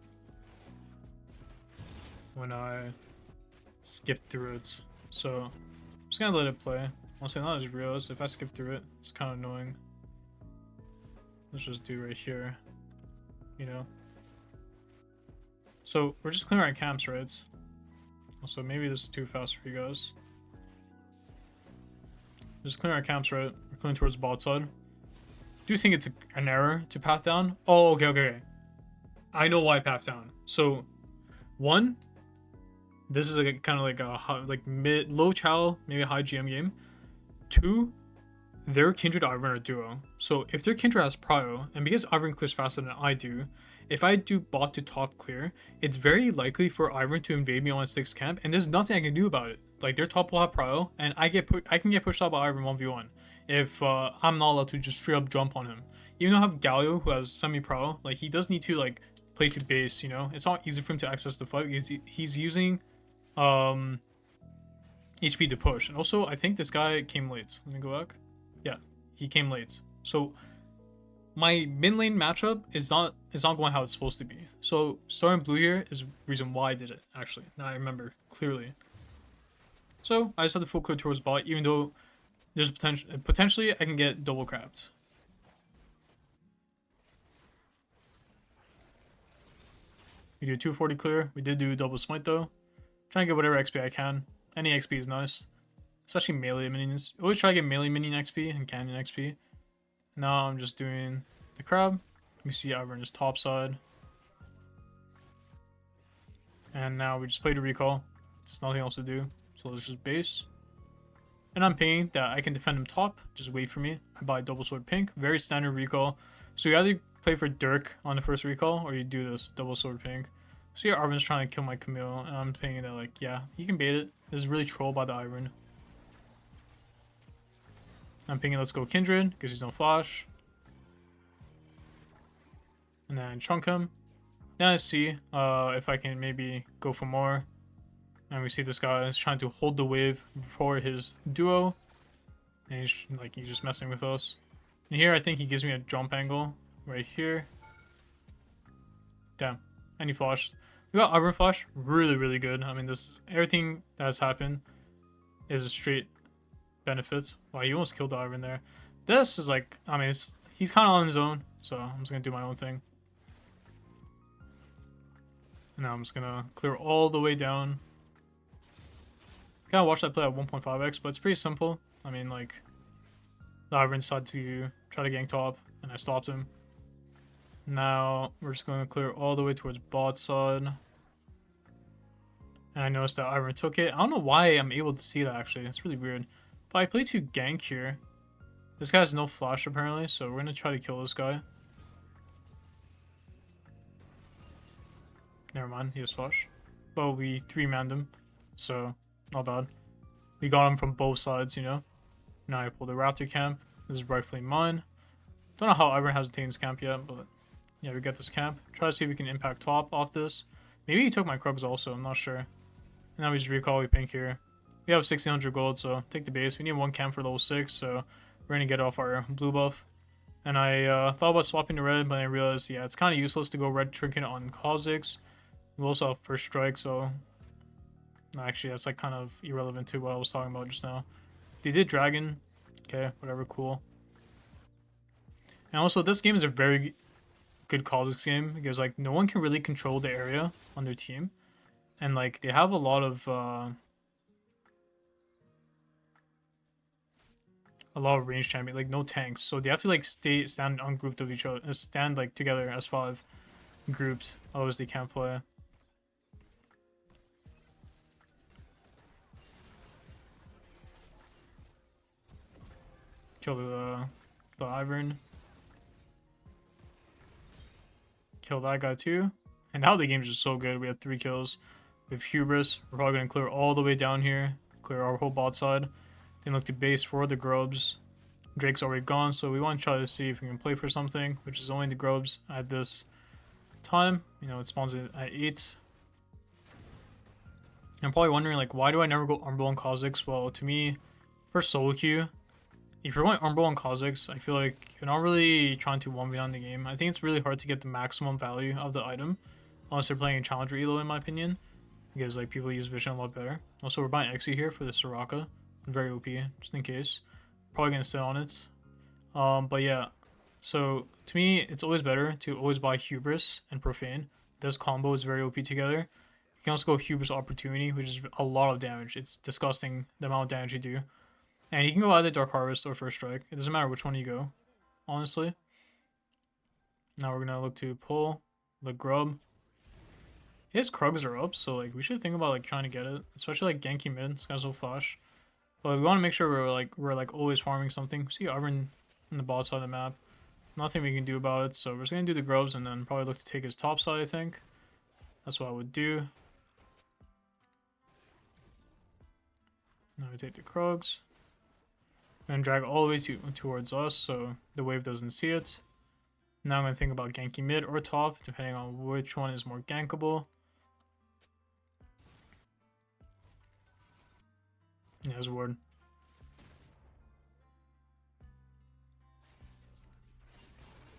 skip through it. So I'm just gonna let it play. Honestly, not as real as if I skip through it, it's kind of annoying. Let's just do right here, you know. So we're just clearing our camps, right? Also, maybe this is too fast for you guys. Just clearing our camps, right? We're clearing towards bot side. Do you think it's an error to path down? Oh, okay. I know why I path down. So, one, this is like kind of like a low chow, maybe a high GM game. Two, their Kindred Ivern are duo. So if their Kindred has prio, and because Ivern clears faster than I do, if I do bot to top clear, it's very likely for Ivern to invade me on a 6 camp, and there's nothing I can do about it. Like their top will have prio, and I can get pushed out by Ivern 1v1 if I'm not allowed to just straight up jump on him. Even though I have Galio who has semi-pro, like he does need to like play to base, you know. It's not easy for him to access the fight because he's using HP to push. And also I think this guy came late. Let me go back. Yeah, he came late. So my mid lane matchup is not going how it's supposed to be. So starting blue here is the reason why I did it, actually. Now I remember clearly. So I just had to full clear towards bot, even though there's potentially I can get double crapped. We do 240 clear. We did do double smite though. Trying to get whatever XP I can. Any XP is nice. especially melee minions. Always try to get melee minion XP and cannon XP. Now I'm just doing the crab. You see Ivern is top side. And now we just play the recall. There's nothing else to do. So let's just base. And I'm pinging that I can defend him top. Just wait for me. I buy double sword pink. Very standard recall. So you either play for Dirk on the first recall or you do this double sword pink. So yeah, Arvin's trying to kill my Camille. And I'm pinging that like, yeah, you can bait it. This is really trolled by the Ivern. I'm pinging let's go Kindred because he's no flash. And then chunk him. Then I see if I can maybe go for more. And we see this guy is trying to hold the wave for his duo. And he's just messing with us. And here I think he gives me a jump angle right here. Damn. And he flashed. We got Ivern flash. Really, really good. I mean, everything that has happened is a straight benefit. Wow, he almost killed the Ivern there. This is like, I mean, he's kind of on his own. So I'm just going to do my own thing. And now I'm just going to clear all the way down. Kind of watch that play at 1.5x, but it's pretty simple. I mean, like, the Ivern decided to try to gank top, and I stopped him. Now, we're just going to clear all the way towards bot side. And I noticed that Ivern took it. I don't know why I'm able to see that, actually. It's really weird. But I play to gank here. This guy has no flash, apparently, so we're going to try to kill this guy. Never mind, he has flash. But we 3-manned him, so not bad. We got him from both sides, you know. Now I pull the Raptor camp. This is rightfully mine. Don't know how Ivern hasn't taken this camp yet, but yeah, we get this camp. Try to see if we can impact top off this. Maybe he took my Krugs also, I'm not sure. And now we just recall, we pink here. We have 1600 gold, so take the base. We need one camp for level 6, so we're going to get off our blue buff. And I thought about swapping to red, but I realized, yeah, it's kind of useless to go red trinket on Kha'zix. We also have first strike, so actually that's like kind of irrelevant to what I was talking about just now. They did dragon. Okay, whatever, cool. And also this game is a very good Kha'zix game because like no one can really control the area on their team. And like they have a lot of range champion, like no tanks. So they have to like stand ungrouped of each other, stand like together as 5 groups, otherwise they can't play. Kill the Ivern. Kill that guy too. And now the game's just so good. We have 3 kills. We have Hubris. We're probably going to clear all the way down here. Clear our whole bot side. Then look to base for the grubs. Drake's already gone, so we want to try to see if we can play for something, which is only the grubs at this time. You know, it spawns at 8. I'm probably wondering, like, why do I never go Umbral on Kha'zix? Well, to me, for solo queue, if you're going Umbral on Kha'zix, I feel like you're not really trying to 1v on the game. I think it's really hard to get the maximum value of the item, unless you're playing a Challenger Elo, in my opinion, because like people use Vision a lot better. Also, we're buying Xe here for the Soraka, very OP, just in case. Probably gonna sit on it. But yeah, so to me, it's always better to always buy Hubris and Profane. This combo is very OP together. You can also go Hubris Opportunity, which is a lot of damage. It's disgusting the amount of damage you do. And you can go either Dark Harvest or First Strike. It doesn't matter which one you go, honestly. Now we're going to look to pull the Grub. His Krugs are up, so like we should think about like trying to get it. Especially like Genki mid, this guy's so flash. But we want to make sure we're like always farming something. See Ivern in the bot side of the map. Nothing we can do about it, so we're just going to do the Grubs and then probably look to take his top side, I think. That's what I would do. Now we take the Krugs. And drag all the way towards us so the wave doesn't see it. Now I'm going to think about ganking mid or top, depending on which one is more gankable. Yeah, there's a ward.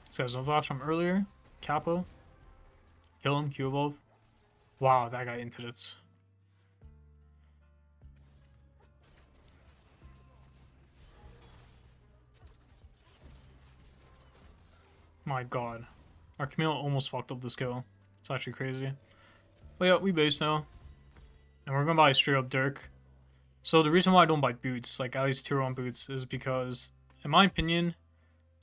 This guy's no flash from earlier. Capo. Kill him, Q evolve. Wow, that guy entered it. My god. Our Camille almost fucked up this kill. It's actually crazy. But yeah, we base now. And we're gonna buy straight up Dirk. So the reason why I don't buy boots, like at least tier 1 boots, is because, in my opinion,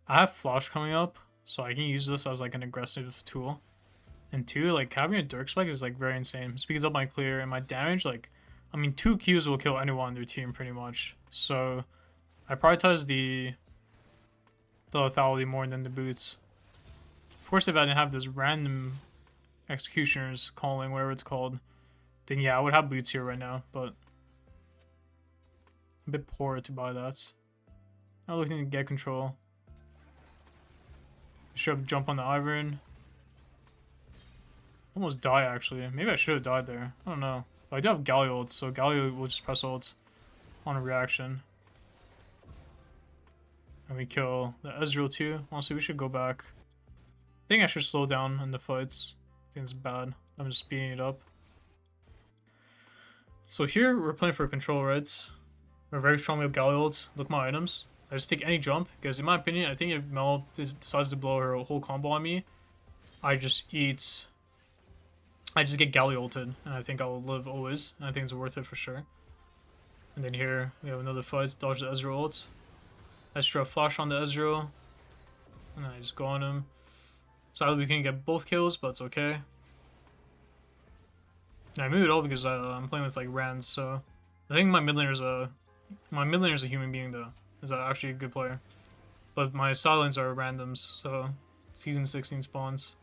I have flash coming up, so I can use this as like an aggressive tool. And 2, like having a Dirk Spike is like very insane. It speeds up my clear and my damage. Like, I mean, 2 Qs will kill anyone on their team pretty much. So I prioritize the lethality more than the boots. Of course, if I didn't have this random executioners calling, whatever it's called, then yeah, I would have boots here right now. But a bit poor to buy that. I'm looking to get control. Should jump on the Ivern. Almost die actually. Maybe I should have died there. I don't know. But I do have Galio ult, so Galio will just press ult on a reaction. And we kill the Ezreal too. Honestly, we should go back. I think I should slow down in the fights. I think it's bad. I'm just speeding it up. So here we're playing for control, right? We're very strong with Galio ult. Look at my items. I just take any jump because in my opinion, I think if Mel decides to blow her whole combo on me, I just get Galio ulted, and I think I'll live always. And I think it's worth it for sure. And then here we have another fight. Dodge the Ezreal ult. Extra flash on the Ezreal, and I just go on him. Sadly, we can't get both kills, but it's okay. And I move it all because I'm playing with like Rand, so I think my mid laner's a human being though. Is actually a good player, but my sidelines are randoms, so season 16 spawns.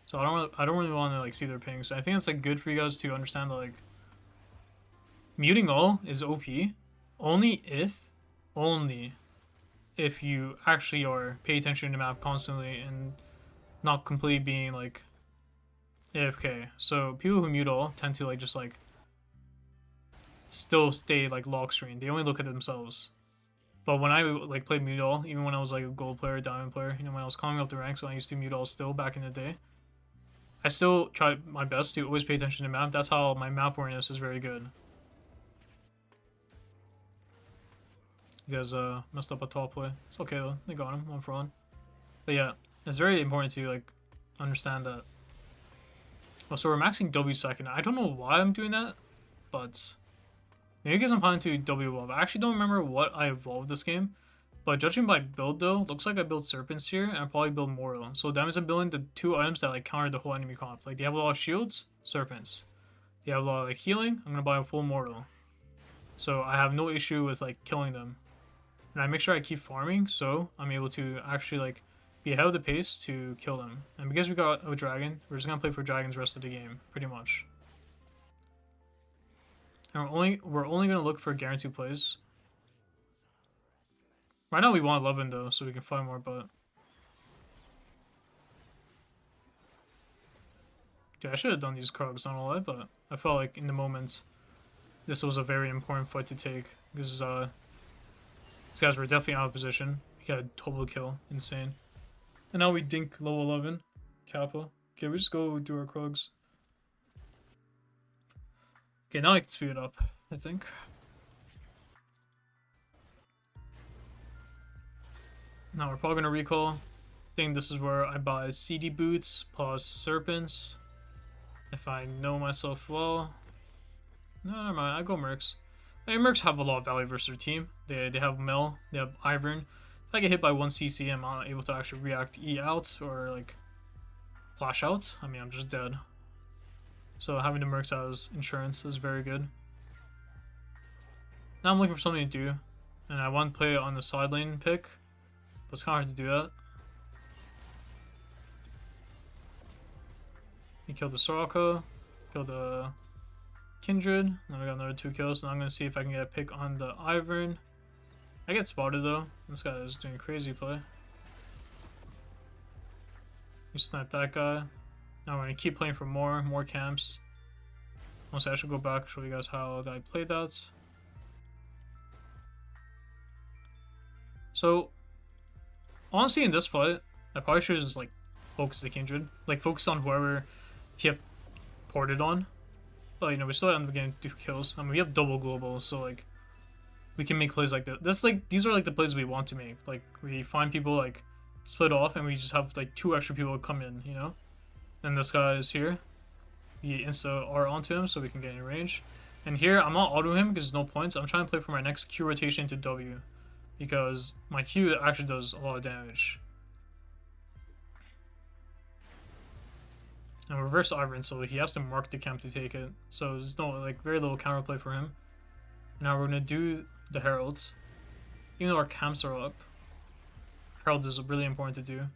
So I don't really want to like see their pings. I think it's like good for you guys to understand that like muting all is OP only if you actually are pay attention to the map constantly and not completely being like AFK. So people who mute all tend to like just like still stay like lock screen. They only look at themselves. But when I like played mute all, even when I was like a gold player, diamond player, you know, when I was climbing up the ranks, when I used to mute all still back in the day, I still try my best to always pay attention to the map. That's how my map awareness is very good. You guys messed up a top play. It's okay though. They got him 1-for-1. But yeah, it's very important to like understand that. Oh, so we're maxing W second. I don't know why I'm doing that, but maybe because I'm planning to W evolve. I actually don't remember what I evolved this game, but judging by build though, looks like I built Serpents here, and I probably build Moro. So that means I'm building the 2 items that like counter the whole enemy comp. Like they have a lot of shields, Serpents. They have a lot of like healing. I'm gonna buy a full Moro. So I have no issue with like killing them. And I make sure I keep farming, so I'm able to actually like be ahead of the pace to kill them. And because we got a dragon, we're just gonna play for dragons the rest of the game, pretty much. And we're only gonna look for guaranteed plays. Right now we want 11 though, so we can find more, but yeah, I should have done these Kha'zix, not all that, but I felt like in the moment this was a very important fight to take because these guys were definitely out of position. We got a double kill, insane. And now we dink level 11, Kappa. Okay, we just go do our Kha'zix. Okay, now I can speed it up, I think. Now we're probably gonna recall. I think this is where I buy CD boots plus Serpents. If I know myself well. No, never mind, I go Mercs. I mean, Mercs have a lot of value versus their team. They have Mel, they have Ivern. If I get hit by 1 CC, I'm not able to actually react E out or like flash out. I mean, I'm just dead. So having the Mercs as insurance is very good. Now I'm looking for something to do, and I want to play on the side lane pick, but it's kind of hard to do that. He killed the Soraka, killed the Kindred, then we got another 2 kills, and I'm going to see if I can get a pick on the Ivern. I get spotted though. This guy is doing a crazy play. We snipe that guy. Now we're going to keep playing for more camps. Honestly, I should go back and show you guys how I played that. So, honestly in this fight, I probably should just like focus the Kindred. Like focus on whoever TF ported on. But you know, we still end up getting 2 kills. I mean, we have double global, so like we can make plays like that. This like these are like the plays we want to make. Like we find people like split off and we just have like 2 extra people come in, you know? And this guy is here. We insta R onto him so we can get in range. And here, I'm not auto him because there's no points. I'm trying to play for my next Q rotation to W. Because my Q actually does a lot of damage. And reverse Iron, so he has to mark the camp to take it. So there's no, like, very little counterplay for him. Now we're gonna do the Heralds. Even though our camps are up, Herald is really important to do.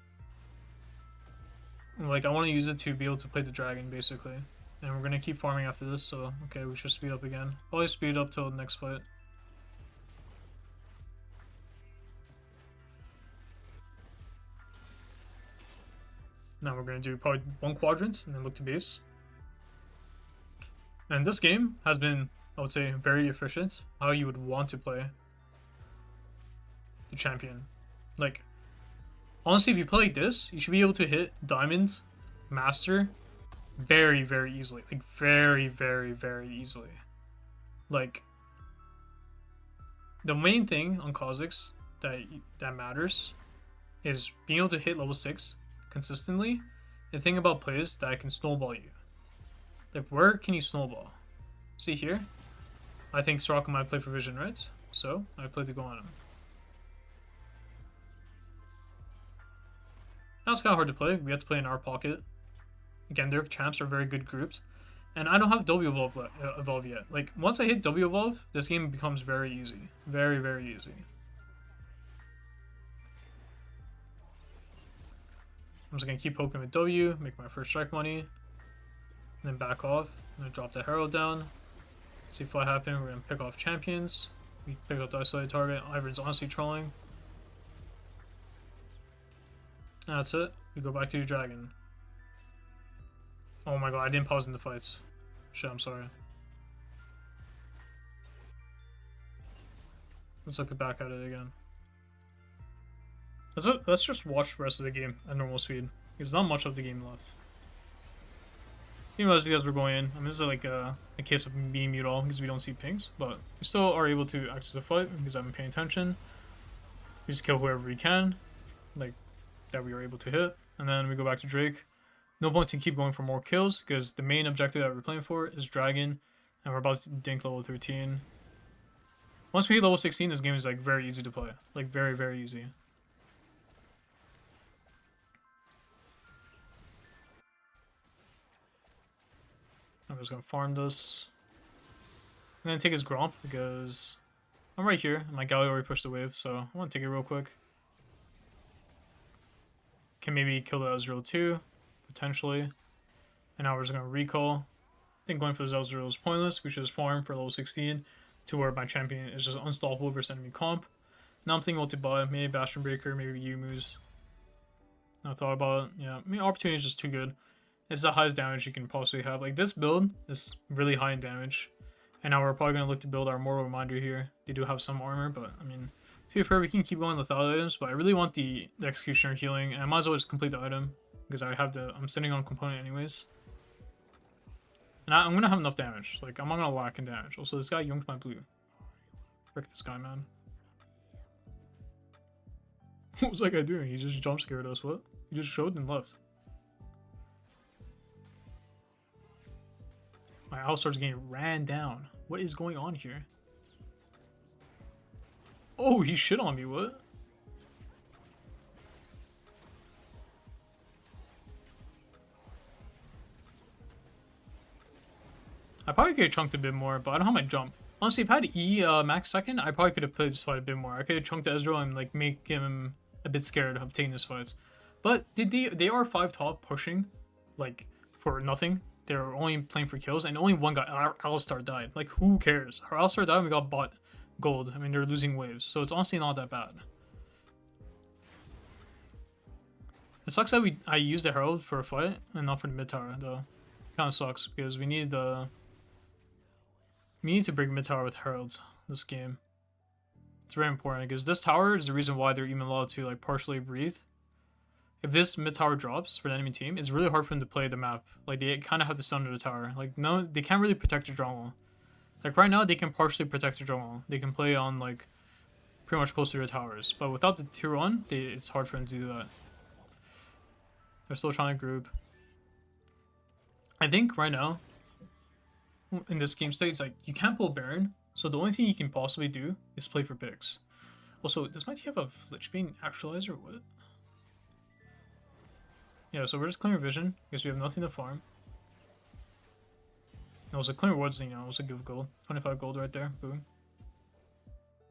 Like, I want to use it to be able to play the dragon, basically. And we're gonna keep farming after this, so okay, we should speed up again. Always speed up till the next fight. Now we're going to do probably one quadrant and then look to base. And this game has been, I would say, very efficient. How you would want to play the champion. Like, honestly, if you play like this, you should be able to hit Diamond, Master, very, very easily. Like, very, very, very easily. Like, the main thing on Kha'zix that matters is being able to hit level 6 consistently. The thing about plays that I can snowball you. Like, where can you snowball? See here? I think Soraka might play for vision, right? So, I play to go on him. Now it's kind of hard to play. We have to play in our pocket. Again, their champs are very good grouped. And I don't have W evolve yet. Like, once I hit W evolve, this game becomes very easy. Very, very easy. I'm just going to keep poking with W, make my first strike money, and then back off. I'm going to drop the Herald down. See if what happens. We're going to pick off champions. We pick up the isolated target. Ivor's honestly trolling. That's it. We go back to the dragon. Oh my god, I didn't pause in the fights. Shit, I'm sorry. Let's look back at it again. Let's just watch the rest of the game at normal speed. There's not much of the game left. Even as you guys were going in, I mean, this is like a case of me being mute all because we don't see pings, but we still are able to access the fight because I've been paying attention. We just kill whoever we can, like that we are able to hit, and then we go back to Drake. No point to keep going for more kills because the main objective that we're playing for is Dragon, and we're about to dink level 13. Once we hit level 16, this game is like very easy to play, like very, very easy. I'm just gonna farm this. I'm gonna take his Gromp because I'm right here. My Galio already pushed the wave, so I want to take it real quick. Can maybe kill the Ezreal too, potentially. And now we're just gonna recall. I think going for the Ezreal is pointless. We should just farm for level 16 to where my champion is just unstoppable versus enemy comp. Now I'm thinking what to buy. Maybe Bastion Breaker, maybe Yumu's. I thought about it. Yeah, I mean, opportunity is just too good. It's the highest damage you can possibly have. Like, this build is really high in damage. And now we're probably going to look to build our Mortal Reminder here. They do have some armor, but, I mean, to be fair, we can keep going without items. But I really want the Executioner healing. And I might as well just complete the item. Because I'm sitting on component anyways. And I'm going to have enough damage. Like, I'm not going to lack in damage. Also, this guy yoinked my blue. Frick this guy, man. What was that guy doing? He just jump scared us. What? He just showed and left. My Alistar's getting ran down. What is going on here? Oh, he shit on me, what? I probably could have chunked a bit more, but I don't have my jump. Honestly, if I had E max second, I probably could have played this fight a bit more. I could have chunked Ezreal and like make him a bit scared of taking this fight. But they are 5 top pushing, like, for nothing. They're only playing for kills, and only one guy, our Alistar, died. Like, who cares? Our Alistar died and we got bought gold. I mean, they're losing waves, so it's honestly not that bad. It sucks that I used the Herald for a fight and not for the mid tower, though. Kind of sucks because we need to break mid tower with Heralds this game. It's very important because this tower is the reason why they're even allowed to like partially breathe. If this mid tower drops for the enemy team, it's really hard for them to play the map. Like, they kind of have to stun to the tower. Like, no, they can't really protect the jungle. Like, right now, they can partially protect the jungle. They can play on, like, pretty much close to their towers. But without the tier 1, it's hard for them to do that. They're still trying to group. I think right now, in this game state is like you can't pull Baron, so the only thing you can possibly do is play for picks. Also, does my team have a Lichbane actualizer or what? Yeah, so we're just clearing vision because we have nothing to farm. It was a clear woods, you know, it was a good gold. 25 gold right there, boom.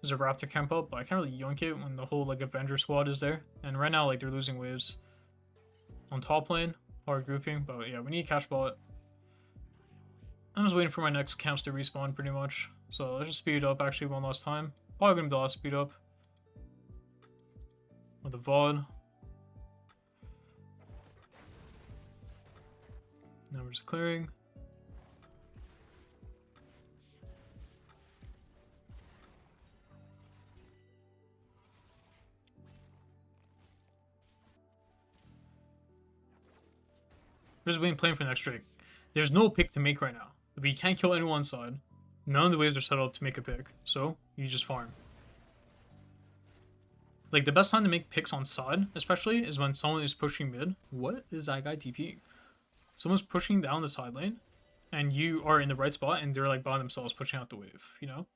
There's a Raptor camp up, but I can't really yoink it when the whole like Avenger squad is there. And right now, like they're losing waves on top lane, hard grouping, but yeah, we need to catch bot. I'm just waiting for my next camps to respawn pretty much. So let's just speed it up actually one last time. Probably gonna be the last speed up. With the VOD. Now we're just clearing. We're just waiting playing for the next Drake. There's no pick to make right now. But you can't kill anyone side. None of the waves are set up to make a pick. So you just farm. Like the best time to make picks on side, especially, is when someone is pushing mid. What is that guy TPing? Someone's pushing down the side lane, and you are in the right spot, and they're like by themselves pushing out the wave, you know?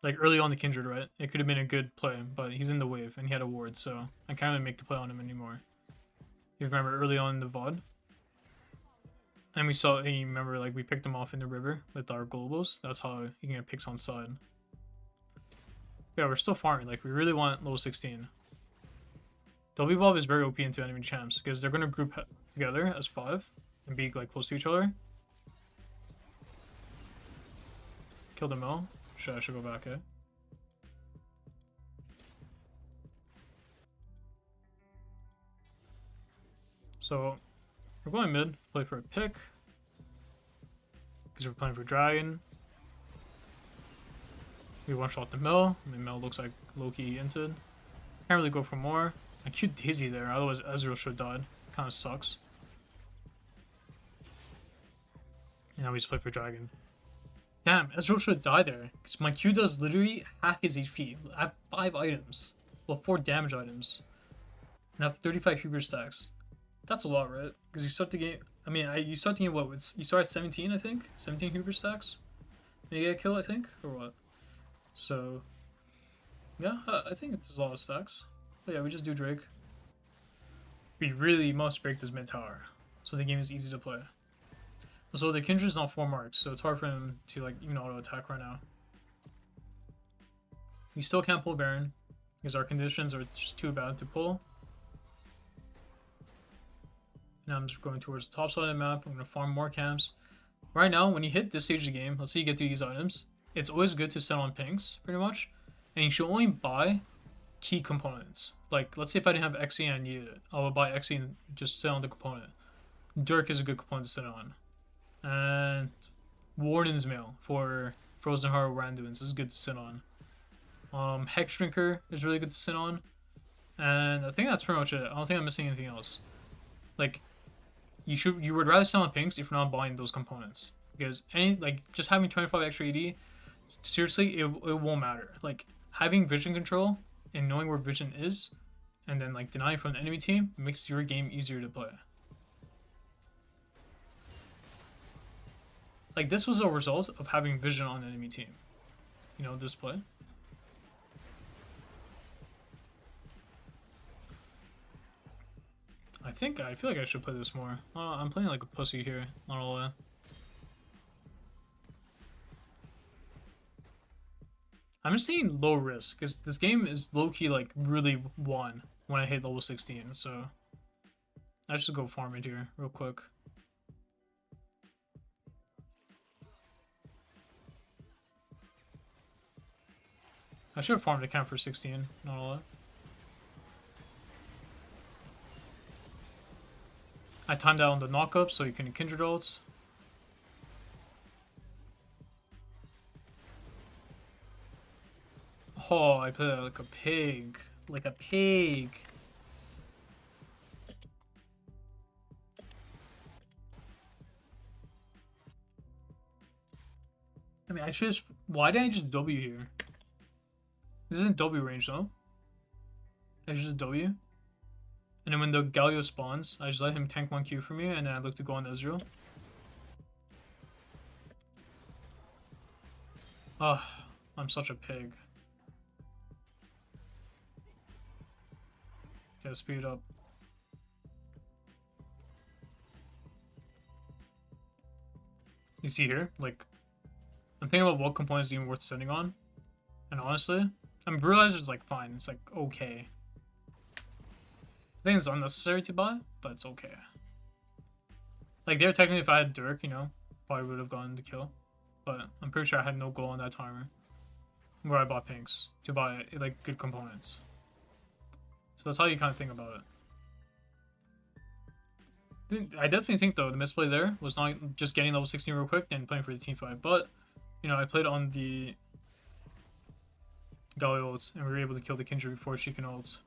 Like early on the Kindred, right? It could have been a good play, but he's in the wave, and he had a ward, so I can't really make the play on him anymore. You remember early on in the VOD? And we saw, you remember, like, we picked him off in the river with our globals. That's how you can get picks on side. Yeah, we're still farming. Like, we really want level 16. W Bob is very OP into enemy champs because they're going to group together as 5 and be, like, close to each other. Kill the mill. I should go back, eh? So, we're going mid, play for a pick. Because we're playing for Dragon. We one-shot the mill. I mean, mill looks like Loki inted. Can't really go for more. I queued Daisy there, otherwise Ezreal should have died. Kinda sucks. And now we just play for Dragon. Damn, Ezreal should have died there. Because my Q does literally half his HP. I have 5 items. Well, 4 damage items. And I have 35 Huber stacks. That's a lot, right? Because you start the game... I mean, you start the game, what? You start at 17, I think? 17 Huber stacks? And you get a kill, I think? Or what? So... yeah, I think it's a lot of stacks. But yeah, we just do Drake. We really must break this mid tower. So the game is easy to play. So the Kindred's not 4 marks, so it's hard for him to like even auto attack right now. We still can't pull Baron because our conditions are just too bad to pull. Now I'm just going towards the top side of the map. I'm going to farm more camps. Right now, when you hit this stage of the game, let's say you get to these items, it's always good to sit on pinks, pretty much. And you should only buy key components. Like, let's say if I didn't have XE and I needed it, I would buy XE and just sit on the component. Dirk is a good component to sit on. And Warden's Mail for Frozen Heart Randuins is good to sit on. Hex Drinker is really good to sit on. And I think that's pretty much it. I don't think I'm missing anything else. Like, you would rather sit on pinks if you're not buying those components. Because just having 25 extra AD, seriously, it won't matter. Like, having vision control and knowing where vision is, and then like denying from the enemy team makes your game easier to play. Like, this was a result of having vision on the enemy team. You know, this play. I feel like I should play this more. I'm playing like a pussy here, not all that. I'm just taking low risk, because this game is low-key like really won when I hit level 16, so I should go farm it here real quick. I should have farmed a camp for 16, not all that. I timed out on the knock-up so you can Kindred ults. Oh, I played like a pig. Like a pig. I mean, I should just... why didn't I just W here? This isn't W range, though. I should just W. And then when the Galio spawns, I just let him tank 1Q for me, and then I look to go on Ezreal. Ugh, I'm such a pig. Okay, speed up. You see here, like, I'm thinking about what components even worth sitting on, and honestly, I'm realizing it's like fine. It's like okay. I think it's unnecessary to buy, but it's okay. Like there, technically, if I had Dirk, you know, probably would have gotten the kill, but I'm pretty sure I had no goal on that timer where I bought pinks to buy like good components. So that's how you kind of think about it. I definitely think though the misplay there was not just getting level 16 real quick and playing for the team fight, but you know I played on the Gali ults and we were able to kill the Kindred before she can ult.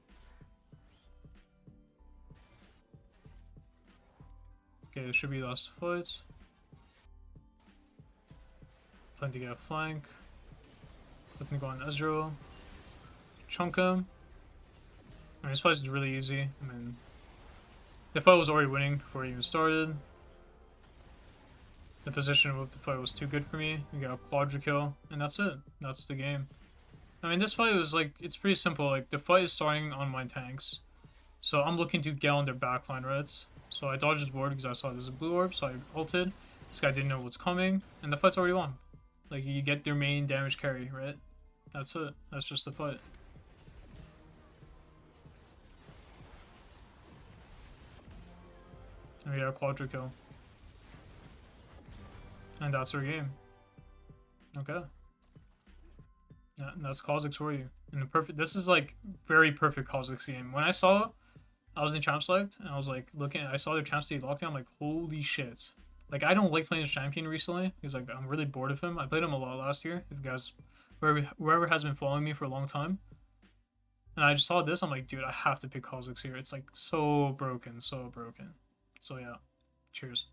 Okay, this should be the last fight. Plan to get a flank. Looking to go on Ezreal. Chunk him. I mean, this fight is really easy. I mean, the fight was already winning before it even started. The position of the fight was too good for me. We got a quadra kill, and that's it. That's the game. I mean, this fight was like, it's pretty simple. Like, the fight is starting on my tanks. So I'm looking to get on their backline, right? So I dodged his ward because I saw this is a blue orb, so I ulted. This guy didn't know what's coming, and the fight's already won. Like, you get their main damage carry, right? That's it. That's just the fight. And we got a quadra kill. And that's our game. Okay. Yeah, and that's Kha'zix for you. And the perfect. This is like very perfect Kha'zix game. When I saw, I was in champ select and I was like looking. I saw their champ state lockdown. I'm like, holy shit! Like I don't like playing this champion recently because like I'm really bored of him. I played him a lot last year. If you guys, whoever has been following me for a long time, and I just saw this. I'm like, dude, I have to pick Kha'zix here. It's like so broken, so broken. So yeah, cheers.